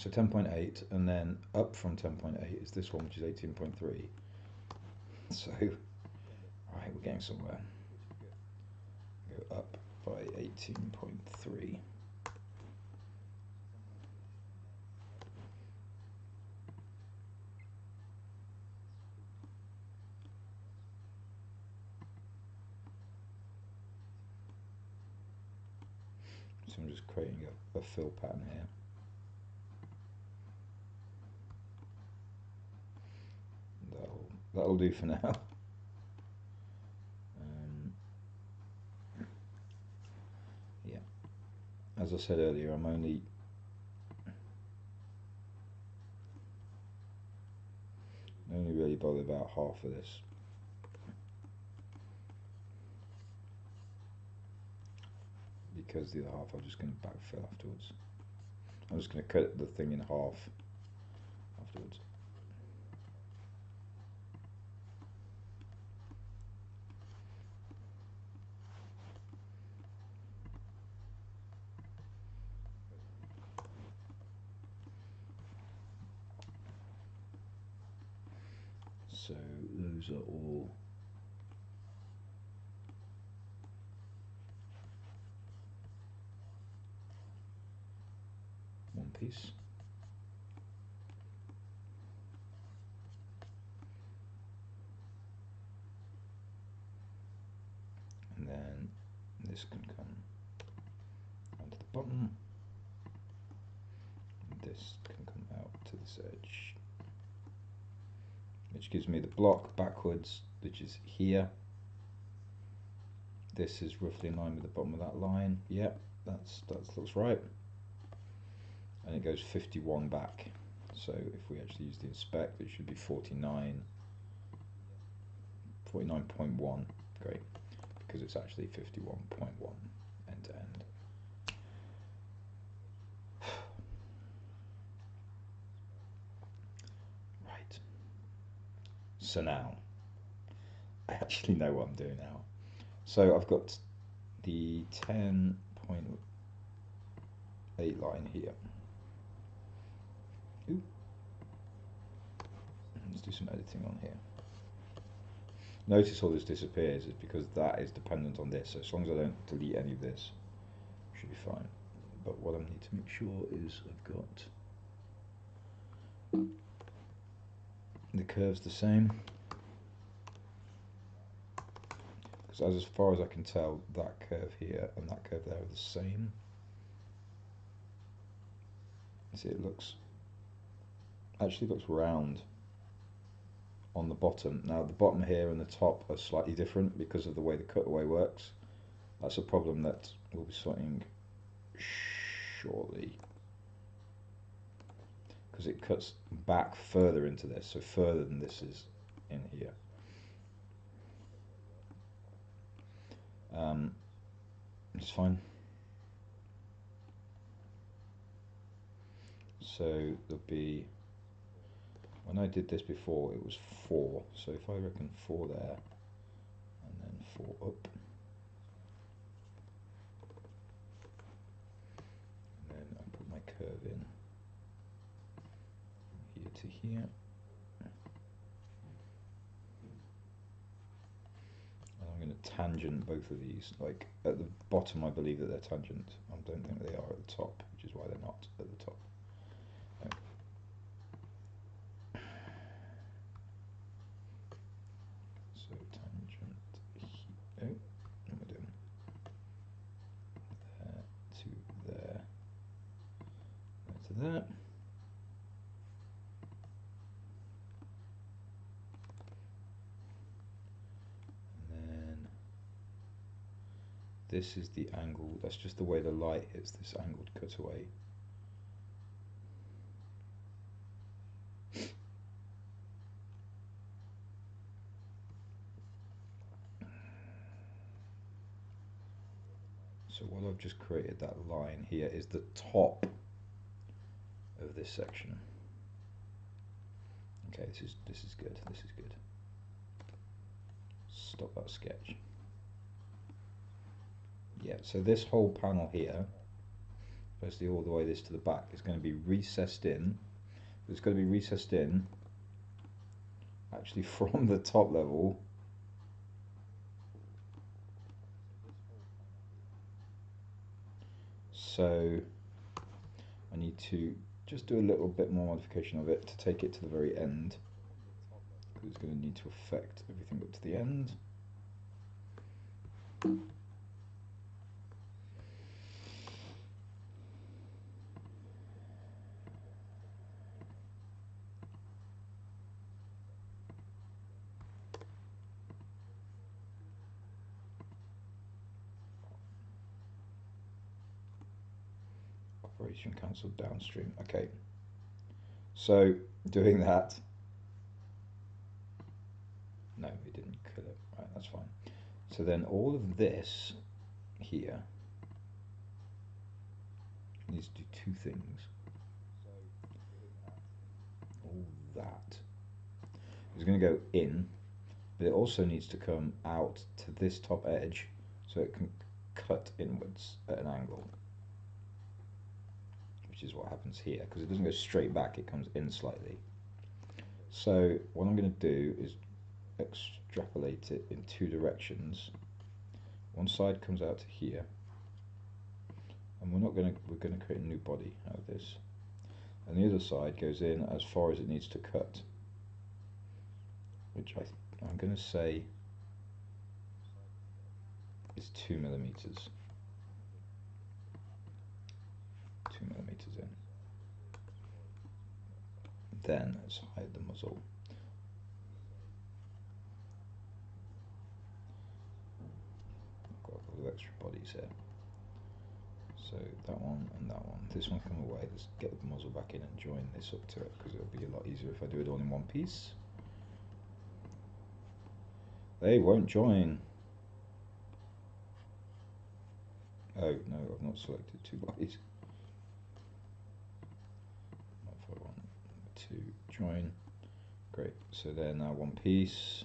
So 10.8, and then up from 10.8 is this one, which is 18.3. So, right, we're getting somewhere. Go up by 18.3. So I'm just creating a fill pattern here. That'll do for now. Yeah, as I said earlier, I'm only really bothered about half of this. Because the other half I'm just going to backfill afterwards. I'm just going to cut the thing in half afterwards. So those are all one piece. And then this can come onto the bottom. And this can come out to this edge, which gives me the block backwards, which is here. This is roughly in line with the bottom of that line. Yep, that looks right. And it goes 51 back. So if we actually use the inspect, it should be 49.1. Great, because it's actually 51.1 end to end. Right. So now, I actually know what I'm doing now. So I've got the 10.8 line here. Ooh. Let's do some editing on here. Notice all this disappears is because that is dependent on this. So as long as I don't delete any of this, should be fine. But what I need to make sure is I've got the curves the same. Because as far as I can tell, that curve here and that curve there are the same. See, it actually looks round on the bottom. Now the bottom here and the top are slightly different because of the way the cutaway works. That's a problem that we'll be sorting shortly, because it cuts back further into this, so further than this is in here. It's fine. So there'll be, when I did this before it was 4, so if I reckon 4 there and then 4 up, and then I put my curve in here to here, and I'm going to tangent both of these. Like at the bottom I believe that they're tangent, I don't think they are at the top, which is why they're not at the top. So tangent here, what am I doing? There to there, there to there. And then this is the angle, that's just the way the light hits this angled cutaway. So what I've just created, that line here, is the top of this section. Okay, this is good. This is good. Stop that sketch. Yeah, so this whole panel here basically all the way this to the back, is going to be recessed in. It's going to be recessed in actually from the top level. So I need to just do a little bit more modification of it to take it to the very end, because it's going to need to affect everything up to the end. Operation cancelled downstream. Okay, so doing that. No, we didn't kill it. Right, that's fine. So then all of this here needs to do two things. All that is going to go in, but it also needs to come out to this top edge so it can cut inwards at an angle, which is what happens here, because it doesn't go straight back, it comes in slightly. So what I'm going to do is extrapolate it in two directions. One side comes out to here, and we're going to create a new body out of this, and the other side goes in as far as it needs to cut, which I'm going to say is 2 millimeters. 2 millimeters in. Then let's hide the muzzle. I've got a couple of extra bodies here. So that one and that one. This one come away. Let's get the muzzle back in and join this up to it, because it'll be a lot easier if I do it all in one piece. They won't join. Oh no, I've not selected two bodies. If I want to join. Great, so they're now one piece.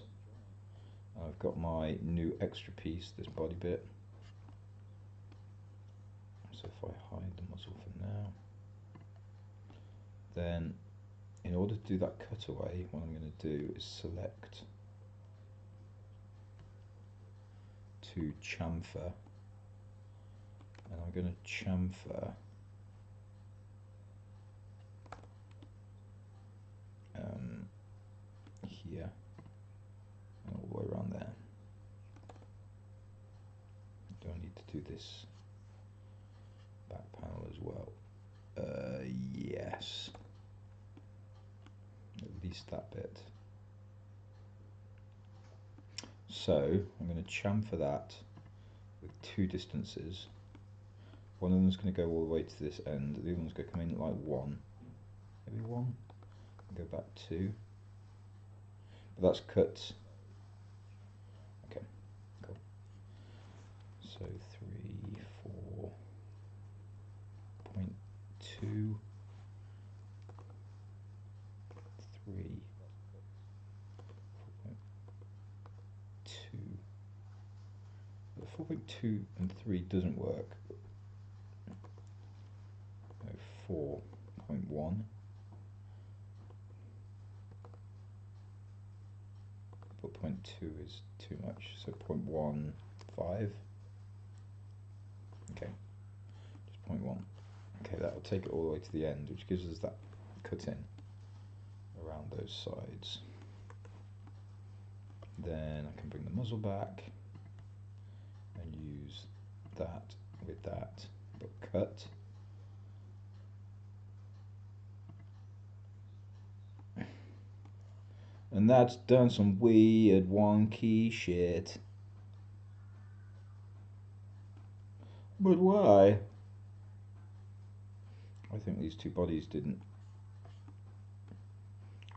I've got my new extra piece, this body bit. So if I hide the muzzle for now, then in order to do that cutaway, what I'm going to do is select to chamfer, and I'm going to chamfer here and all the way around there. Do I need to do this back panel as well? Yes, at least that bit. So I'm going to chamfer that with two distances. One of them is going to go all the way to this end, the other one's going to come in like one, maybe one, and go back two. But that's cut. Okay, cool. So 3, 4.2, 3, 4.2. The 4.2 and 3 doesn't work. 4.1. But 0.2 is too much, so 0.15. Okay, just 0.1. Okay, that will take it all the way to the end, which gives us that cut in around those sides. Then I can bring the muzzle back and use that with that, but cut. And that's done some weird wonky shit. But why? I think these two bodies didn't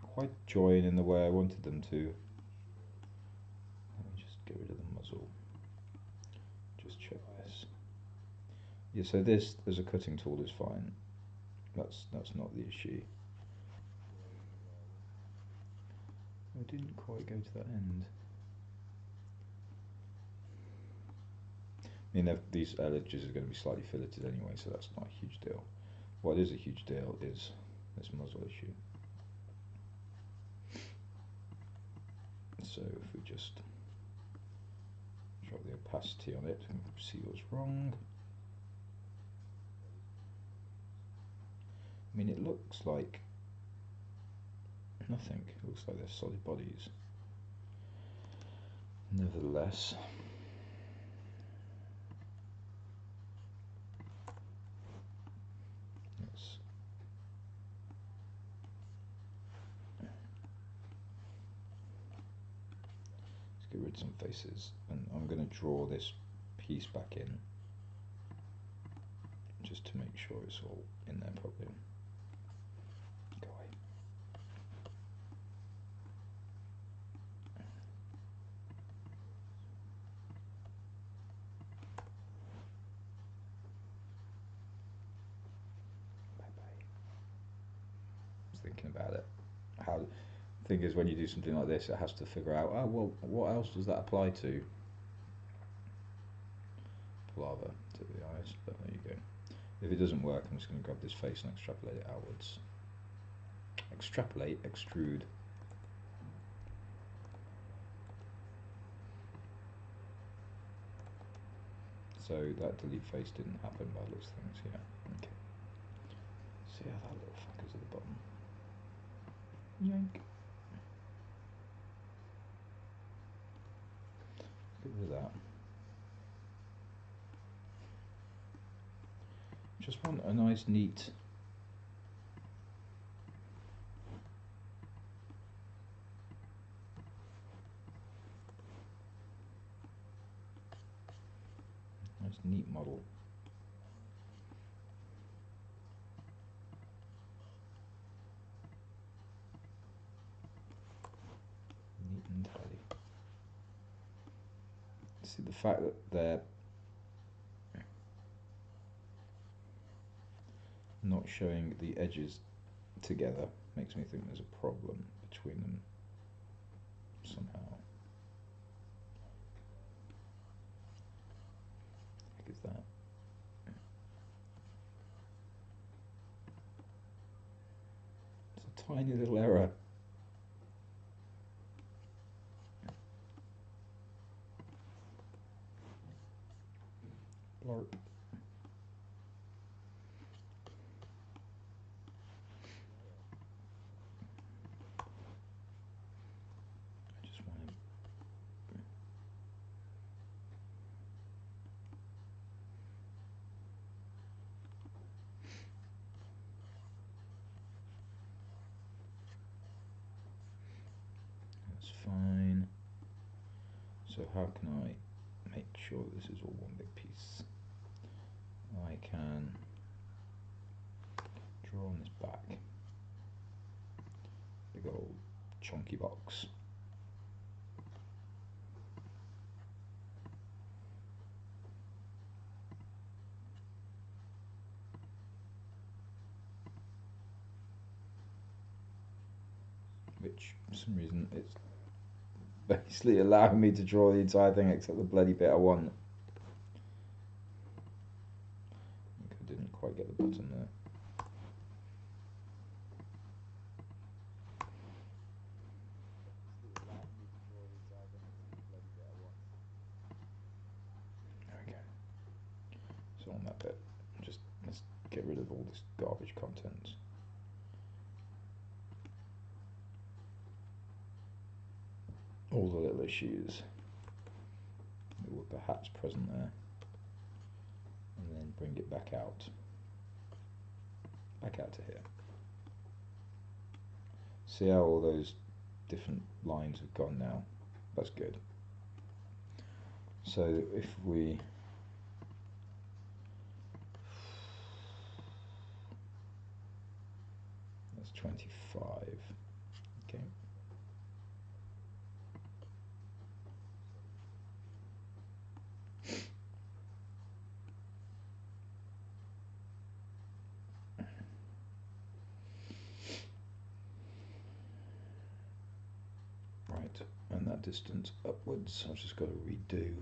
quite join in the way I wanted them to. Let me just get rid of the muzzle. Just check this. Yeah, so this as a cutting tool is fine. That's not the issue. I didn't quite go to that end. I mean, these edges are going to be slightly filleted anyway, so that's not a huge deal. What is a huge deal is this muzzle issue. So if we just drop the opacity on it and see what's wrong. I mean, it looks like nothing. It looks like they're solid bodies. Nevertheless, let's get rid of some faces, and I'm going to draw this piece back in just to make sure it's all in there properly. Go away. Bye bye. I was thinking about it. How the thing is, when you do something like this, it has to figure out, oh well, what else does that apply to? Lava to the eyes, but there you go. If it doesn't work, I'm just going to grab this face and extrapolate it outwards. Extrapolate, extrude. So that delete face didn't happen by those things, yeah. Okay. See how that little fucker's at the bottom. Yank. Get rid of that. Just want a nice, neat. Nice, neat model. Neat and tidy. See, the fact that they're not showing the edges together makes me think there's a problem between them somehow. What the heck is that? It's a tiny little error. Blarp. I just want to. That's fine. So how can I make sure this is all one big piece? I can draw on this back. Big old chunky box. Which, for some reason, it's basically allowing me to draw the entire thing except the bloody bit I want. I didn't quite get the button there. There we go. So on that bit, just let's get rid of all this garbage content. All the little issues that were perhaps present there, and then bring it back out to here. See how all those different lines have gone now? That's good. So if we that's 25. Okay. Right, and that distance upwards, I've just got to redo.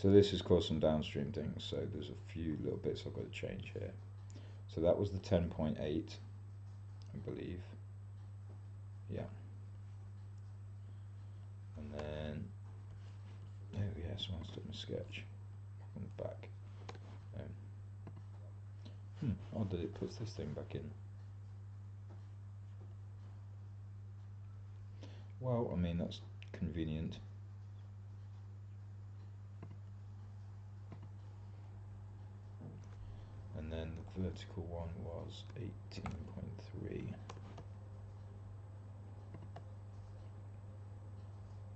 So this has caused some downstream things, so there's a few little bits I've got to change here. So that was the 10.8, I believe. Yeah. And then, oh yeah, someone's done a sketch on the back. Odd that it puts this thing back in. Well, I mean, that's convenient. And then the vertical one was 18.3.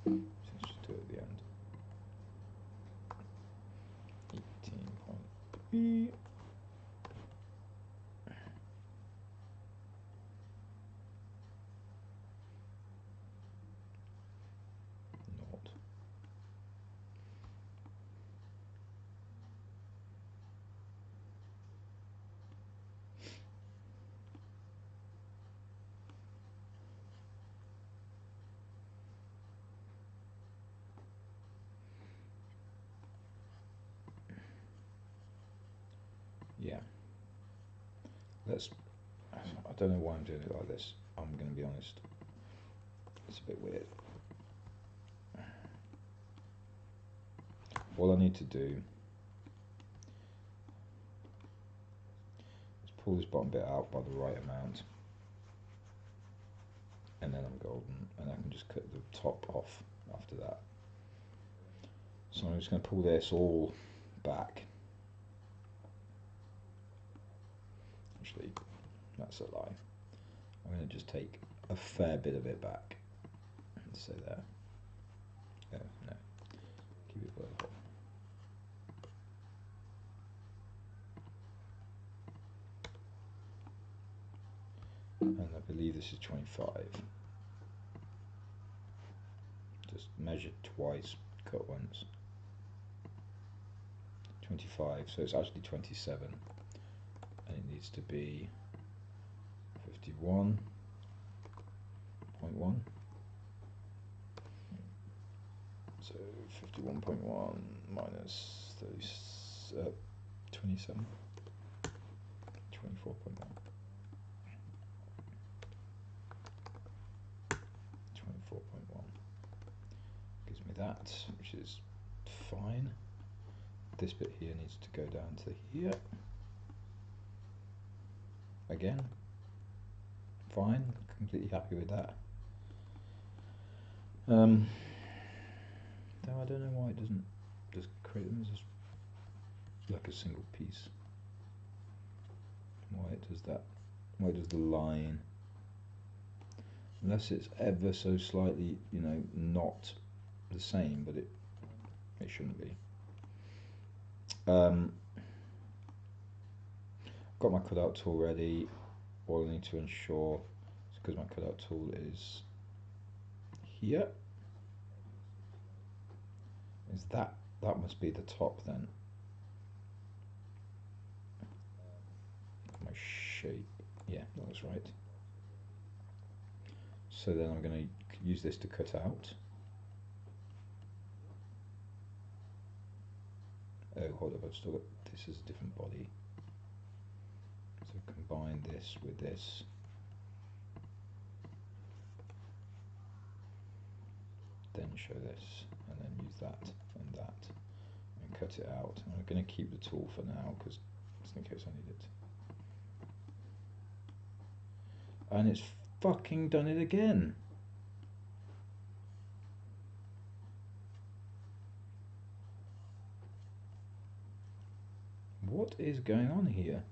So let's just do it at the end. 18.3. Not. Yeah. Let's. I don't know why I'm doing it like this. I'm going to be honest. It's a bit weird. All I need to do is pull this bottom bit out by the right amount, and then I'm golden, and I can just cut the top off after that. So I'm just going to pull this all back. Actually, that's a lie. I'm going to just take a fair bit of it back. Let's say there. Oh, no. Keep it below the hole. And I believe this is 25. Just measure twice, cut once. 25, so it's actually 27. And it needs to be 51.1. So 51.1 minus 27. 24.1. 24.1 gives me that, which is fine. This bit here needs to go down to here. Again, fine, completely happy with that. Though I don't know why it doesn't just create them as like a single piece. Why it does that? Why does the line? Unless it's ever so slightly, you know, not the same, but it shouldn't be. Got my cutout tool ready. All I need to ensure is because my cutout tool is here. Is that must be the top then? My shape, yeah, that was right. So then I'm going to use this to cut out. Oh, hold up, I've still got, this is a different body. So combine this with this. Then show this, and then use that and that, and cut it out. I'm going to keep the tool for now, because just in case I need it. And it's fucking done it again. What is going on here?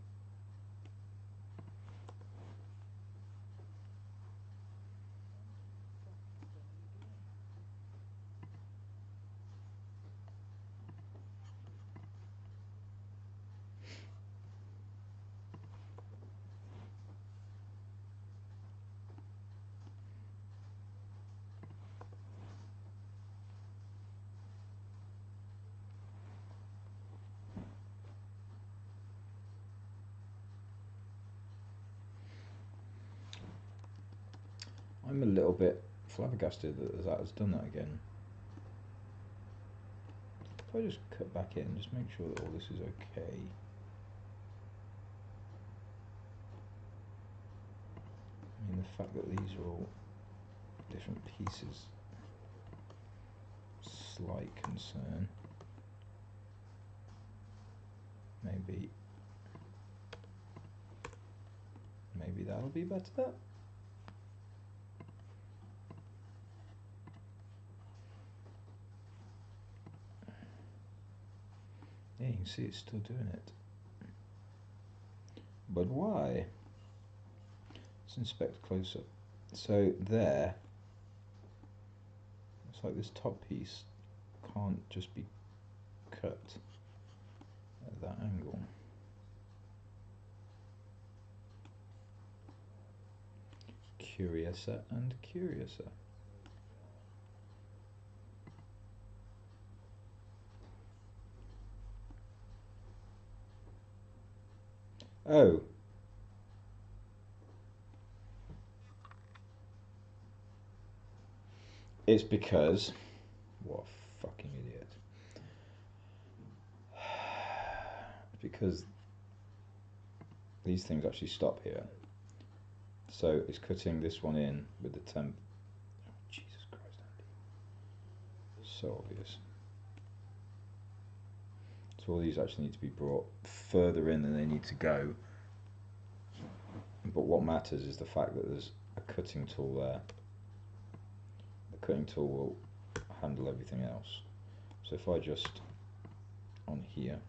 I'm a little bit flabbergasted that that has done that again. If I just cut back in, just make sure that all this is okay. I mean, the fact that these are all different pieces, slight concern. Maybe that'll be better. Yeah, you can see it's still doing it. But why? Let's inspect closer. So there, it's like this top piece can't just be cut at that angle. Curiouser and curiouser. Oh. It's because... What a fucking idiot. It's because these things actually stop here. So it's cutting this one in with the temp. Oh, Jesus Christ, Andy. So obvious. So all these actually need to be brought further in than they need to go. But what matters is the fact that there's a cutting tool there. The cutting tool will handle everything else. So if I just, on here,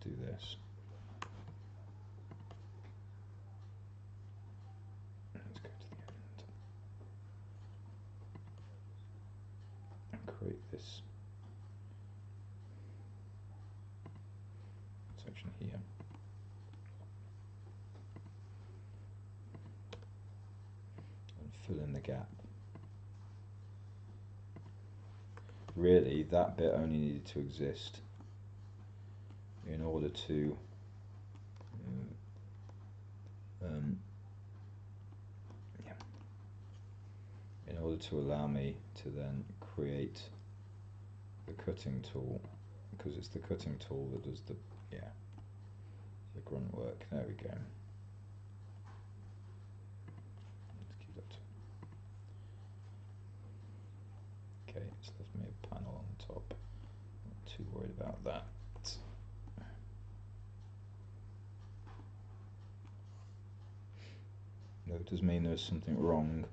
do this. Let's go to the end. And create this section here. And fill in the gap. Really, that bit only needed to exist in order to in order to allow me to then create the cutting tool, because it's the cutting tool that does the grunt work. There we go. Let's keep that. Okay, it's left me a panel on the top. Not too worried about that. No, it does mean there's something wrong.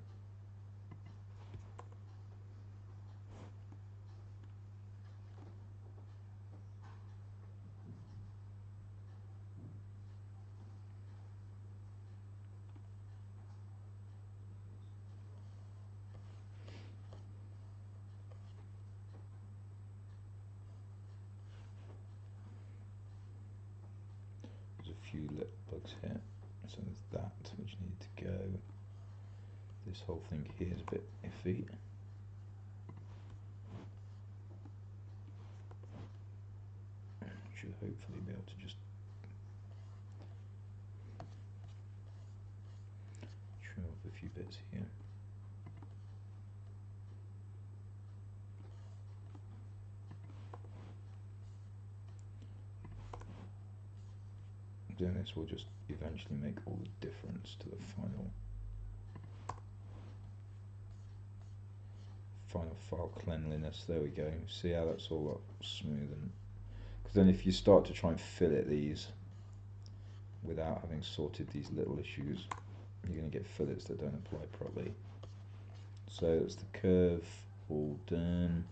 There's a few lip bugs here. So there's that which needed to go. This whole thing here is a bit iffy. Should hopefully be able to just trim off a few bits here. Doing this will just eventually make all the difference to the final file cleanliness. There we go. See how that's all up smooth, and because then if you start to try and fillet these without having sorted these little issues, you're going to get fillets that don't apply properly. So that's the curve all done.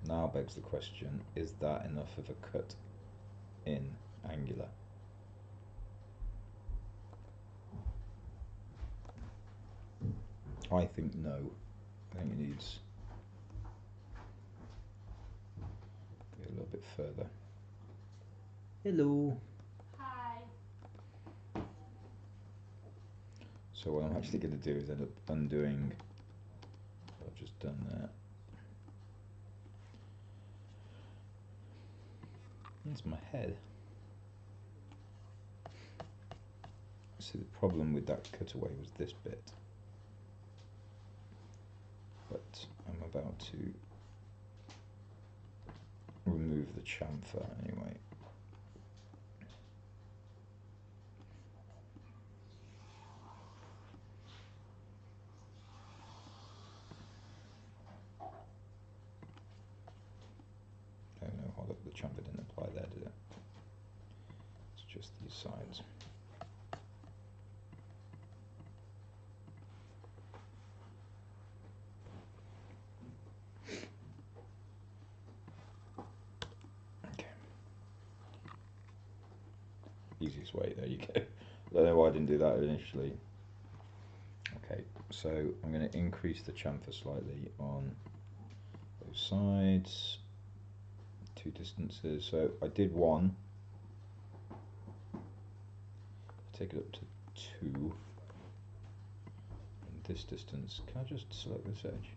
Now begs the question, is that enough of a cut in Angular? I think no. I think it needs to go a little bit further. Hello. Hi. So what I'm actually going to do is end up undoing what I've just done there. That's my head. See, the problem with that cutaway was this bit. But I'm about to remove the chamfer anyway. Oh no, hold up, the chamfer didn't apply there, did it? It's just these sides. Easiest way, there you go. I don't know why I didn't do that initially. Okay, so I'm going to increase the chamfer slightly on those sides, 2 distances. So I did 1, take it up to 2, and this distance, can I just select this edge?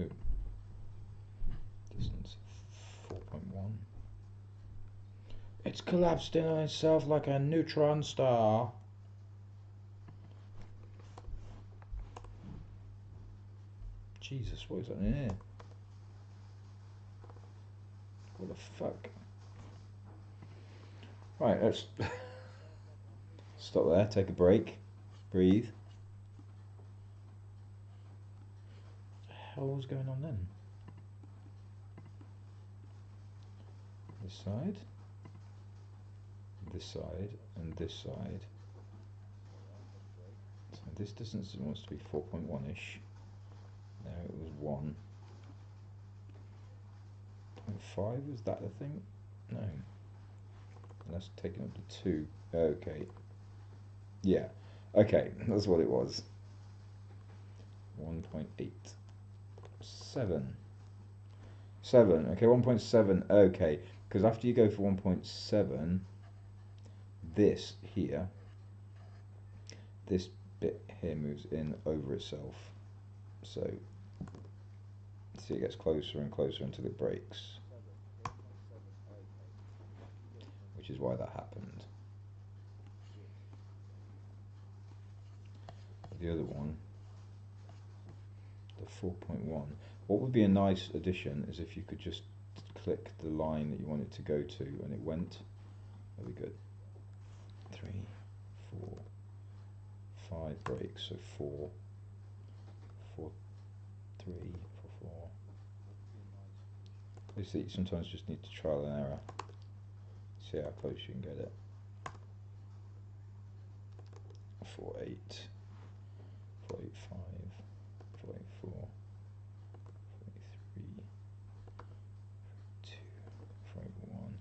Oh, distance 4.1. It's collapsed in on itself like a neutron star. Jesus, what is that in here? What the fuck? Right, let's stop there, take a break, breathe. What the hell was going on then? This side, and this side. So this distance wants to be 4.1-ish. Now it was 1.5, is that the thing? No. And that's taken up to 2. Okay. Yeah. Okay, that's what it was. 1.8. 7. Okay, 1.7. Okay, because after you go for 1.7, this here, this bit here moves in over itself. So, see, it gets closer and closer until it breaks, which is why that happened. The other one, the 4.1. What would be a nice addition is if you could just click the line that you want it to go to, and it went. That'd be good. 3, 4, 5 breaks, so 4, 4, 3, 4, 4. You see, sometimes you just need to trial and error. See how close you can get it. 4, 8, 4, 8, 5, 4, 8, 4, 4, 8, 3, 2, 4, 8, 1,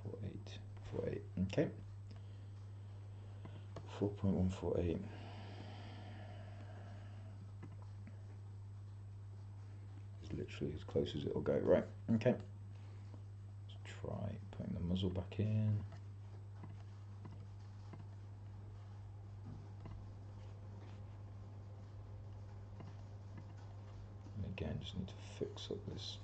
4, 8, 4, 8. Okay. 4.148. Is literally as close as it'll go, right? Okay. Let's try putting the muzzle back in. And again, just need to fix up this.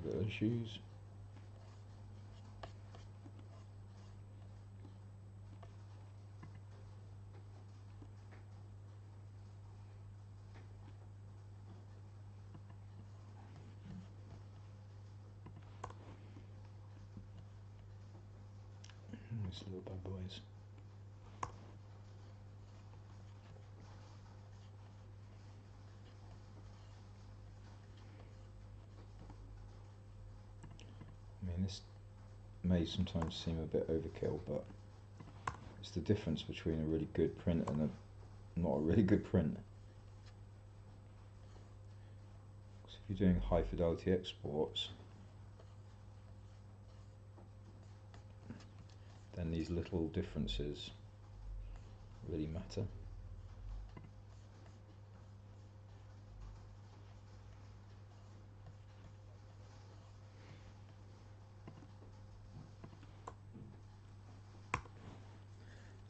Little issues. These little bad boys. I mean, this may sometimes seem a bit overkill, but it's the difference between a really good print and a not a really good print. So if you're doing high fidelity exports, then these little differences really matter.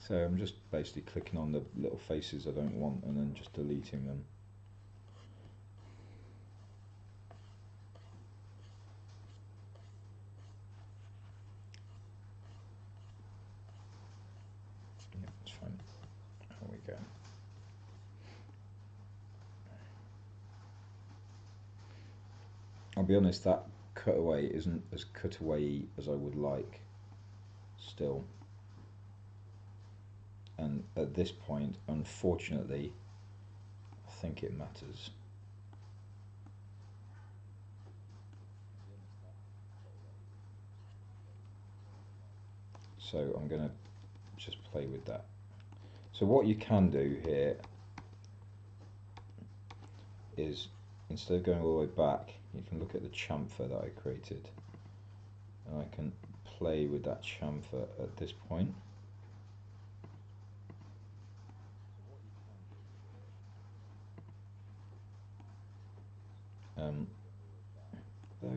So I'm just basically clicking on the little faces I don't want and then just deleting them. Yeah, that's fine. There we go. I'll be honest, that cutaway isn't as cutaway as I would like still. And at this point, unfortunately, I think it matters. So I'm going to just play with that. So what you can do here is, instead of going all the way back, you can look at the chamfer that I created. And I can play with that chamfer at this point. Though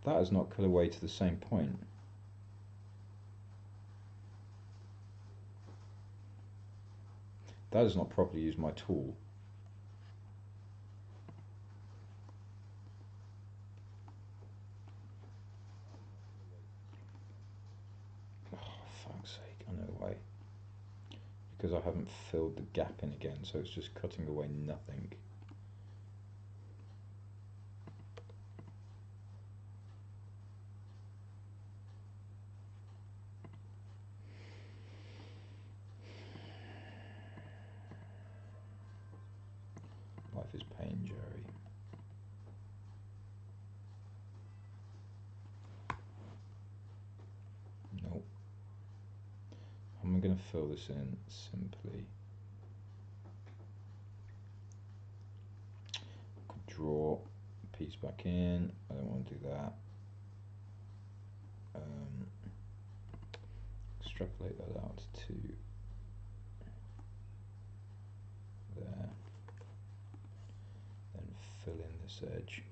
that has not cut away to the same point. That has not properly used my tool. Oh, fuck's sake, I know why. Because I haven't filled the gap in again, so it's just cutting away nothing. Life is pain, Jerry. Nope. How am I going to fill this in? Simply draw a piece back in. I don't want to do that. Extrapolate that out to there. Then fill in this edge.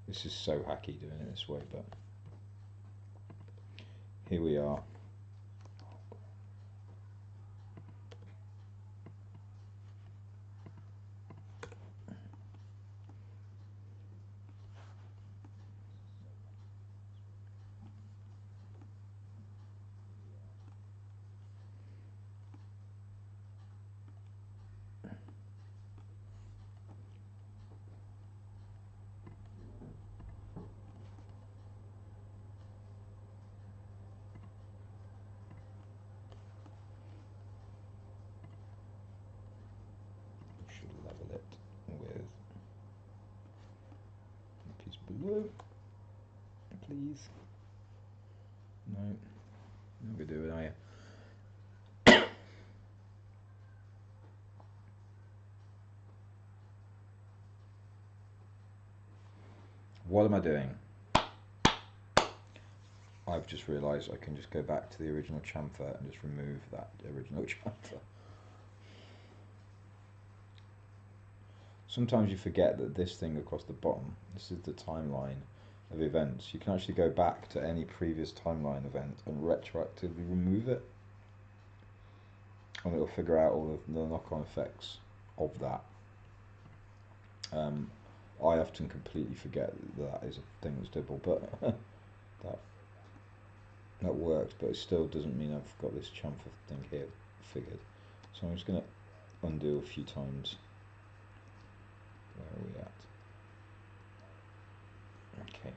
This is so hacky doing it this way, but here we are. Should level it with a piece below, please. No, not gonna do it, are you? What am I doing? I've just realised I can just go back to the original chamfer and just remove that original chamfer. Sometimes you forget that this thing across the bottom, this is the timeline of events. You can actually go back to any previous timeline event and retroactively remove it. And it'll figure out all of the knock-on effects of that. I often completely forget that is a thing that's doable, but that works, but it still doesn't mean I've got this chamfer thing here figured. So I'm just going to undo a few times. Where are we at? Okay.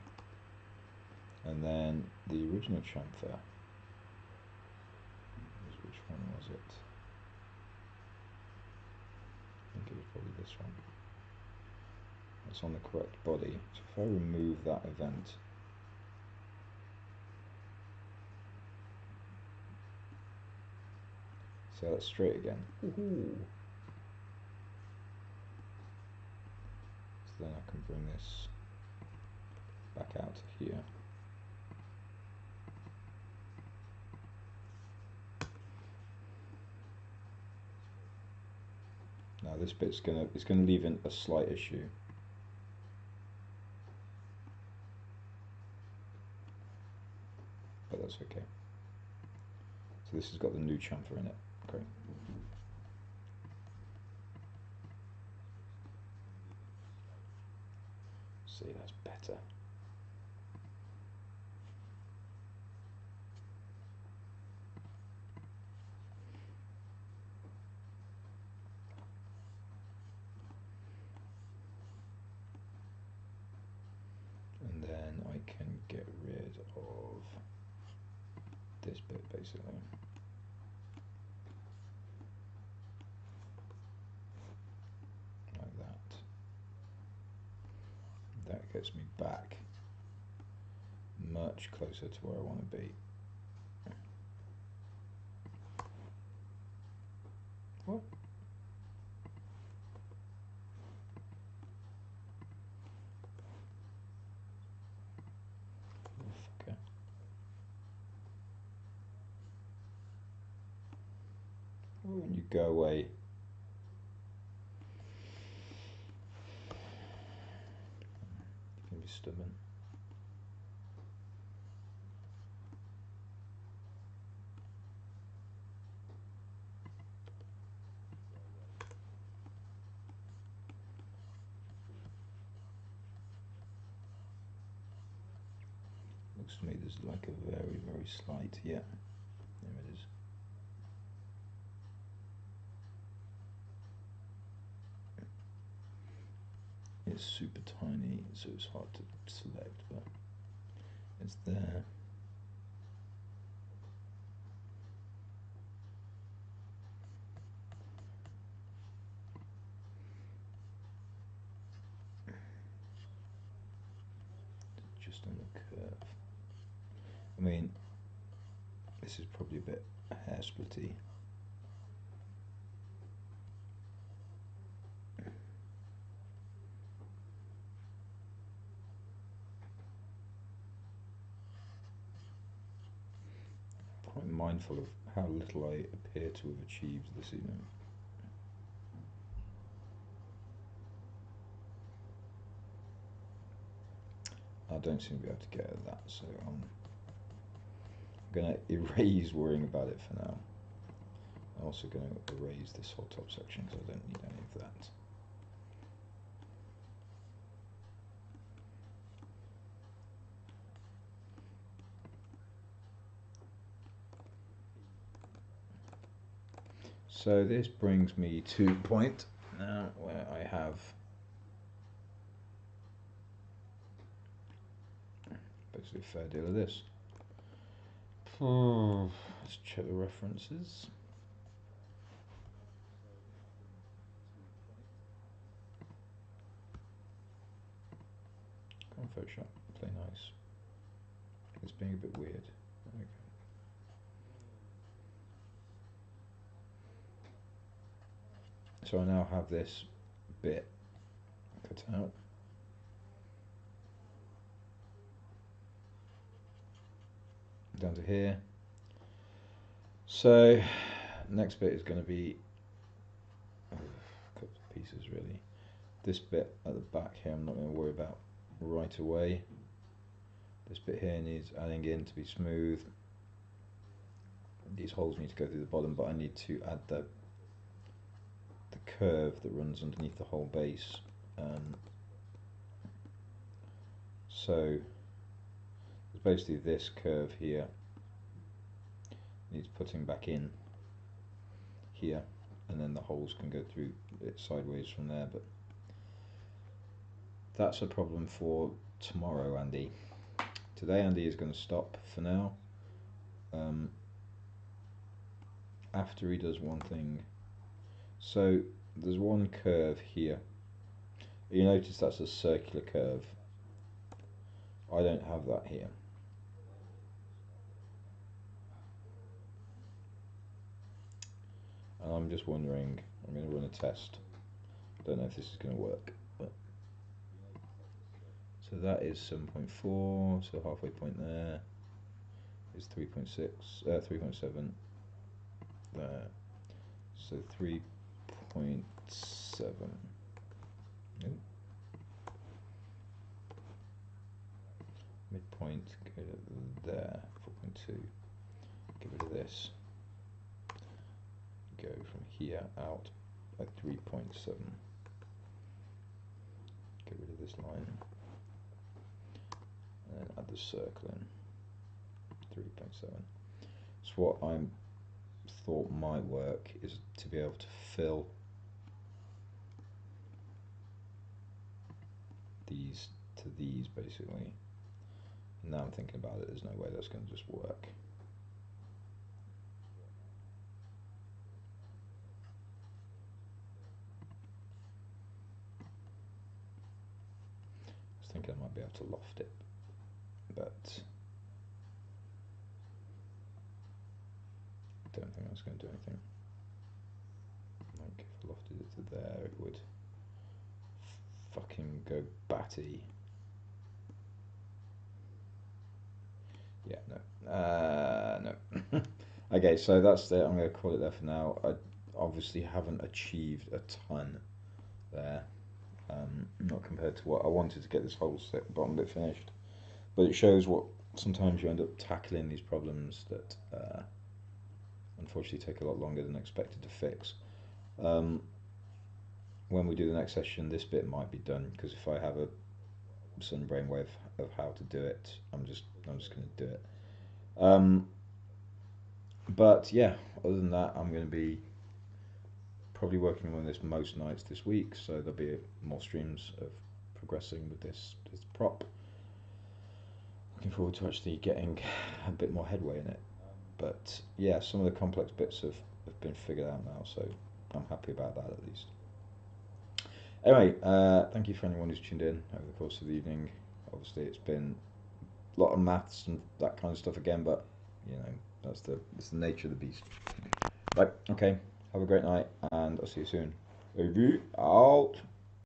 And then the original chamfer, which one was it? I think it was probably this one. It's on the correct body. So if I remove that event, see how that's straight again. Woohoo! So then I can bring this back out to here. Now this bit's gonna leave in a slight issue. but that's okay. So this has got the new chamfer in it. Great. See, that's better. And then I can get rid of this bit basically. Like that. That gets me back much closer to where I want to be. What? Okay. When you go away, you can be stubborn. Looks to me there's like a very, very slight, yeah, there it is. It's super tiny, so it's hard to select, but it's there. Just on the curve. I mean, this is probably a bit hair splitty. Quite mindful of how little I appear to have achieved this evening. I don't seem to be able to get at that, so I'm going to erase worrying about it for now. I'm also going to erase this whole top section because I don't need any of that. So this brings me to the point now where I have basically a fair deal of this. Let's check the references. Come on, Photoshop, play nice. It's being a bit weird. There we go. So I now have this bit cut out. Down to here. So next bit is going to be a couple of pieces really. This bit at the back here I'm not going to worry about right away. This bit here needs adding in to be smooth. These holes need to go through the bottom, but I need to add the curve that runs underneath the whole base. So basically this curve here needs putting back in here, and then the holes can go through it sideways from there, but that's a problem for tomorrow, Andy. Today Andy is going to stop for now. After he does one thing, so there's one curve here. You notice that's a circular curve. I don't have that here. And I'm just wondering, I'm going to run a test. Don't know if this is going to work. But so that is 7.4, so halfway point there is 3.6, 3.7 there. So 3.7. Nope. Midpoint, go to there, to get rid of this. Go from here out at 3.7. Get rid of this line. And then add the circle in. 3.7. So what I thought might work is to be able to fill these to these basically. Now I'm thinking about it, there's no way that's going to just work. I was thinking I might be able to loft it, but I don't think that's going to do anything. Like if I lofted it to there, it would fucking go batty. Yeah, no. No. Okay, so that's it. I'm going to call it there for now. I obviously haven't achieved a ton there, not compared to what I wanted to get this whole bottom bit finished. But it shows what sometimes you end up tackling these problems that unfortunately take a lot longer than expected to fix. When we do the next session, this bit might be done, because if I have a sudden brainwave of how to do it, I'm just going to do it. But yeah, other than that, I'm going to be probably working on this most nights this week, so there'll be more streams of progressing with this prop. Looking forward to actually getting a bit more headway in it. But yeah, some of the complex bits have been figured out now, so I'm happy about that at least. Anyway, thank you for anyone who's tuned in over the course of the evening. Obviously, it's been a lot of maths and that kind of stuff again, but you know, it's the nature of the beast. Right, okay, have a great night, and I'll see you soon. Over out.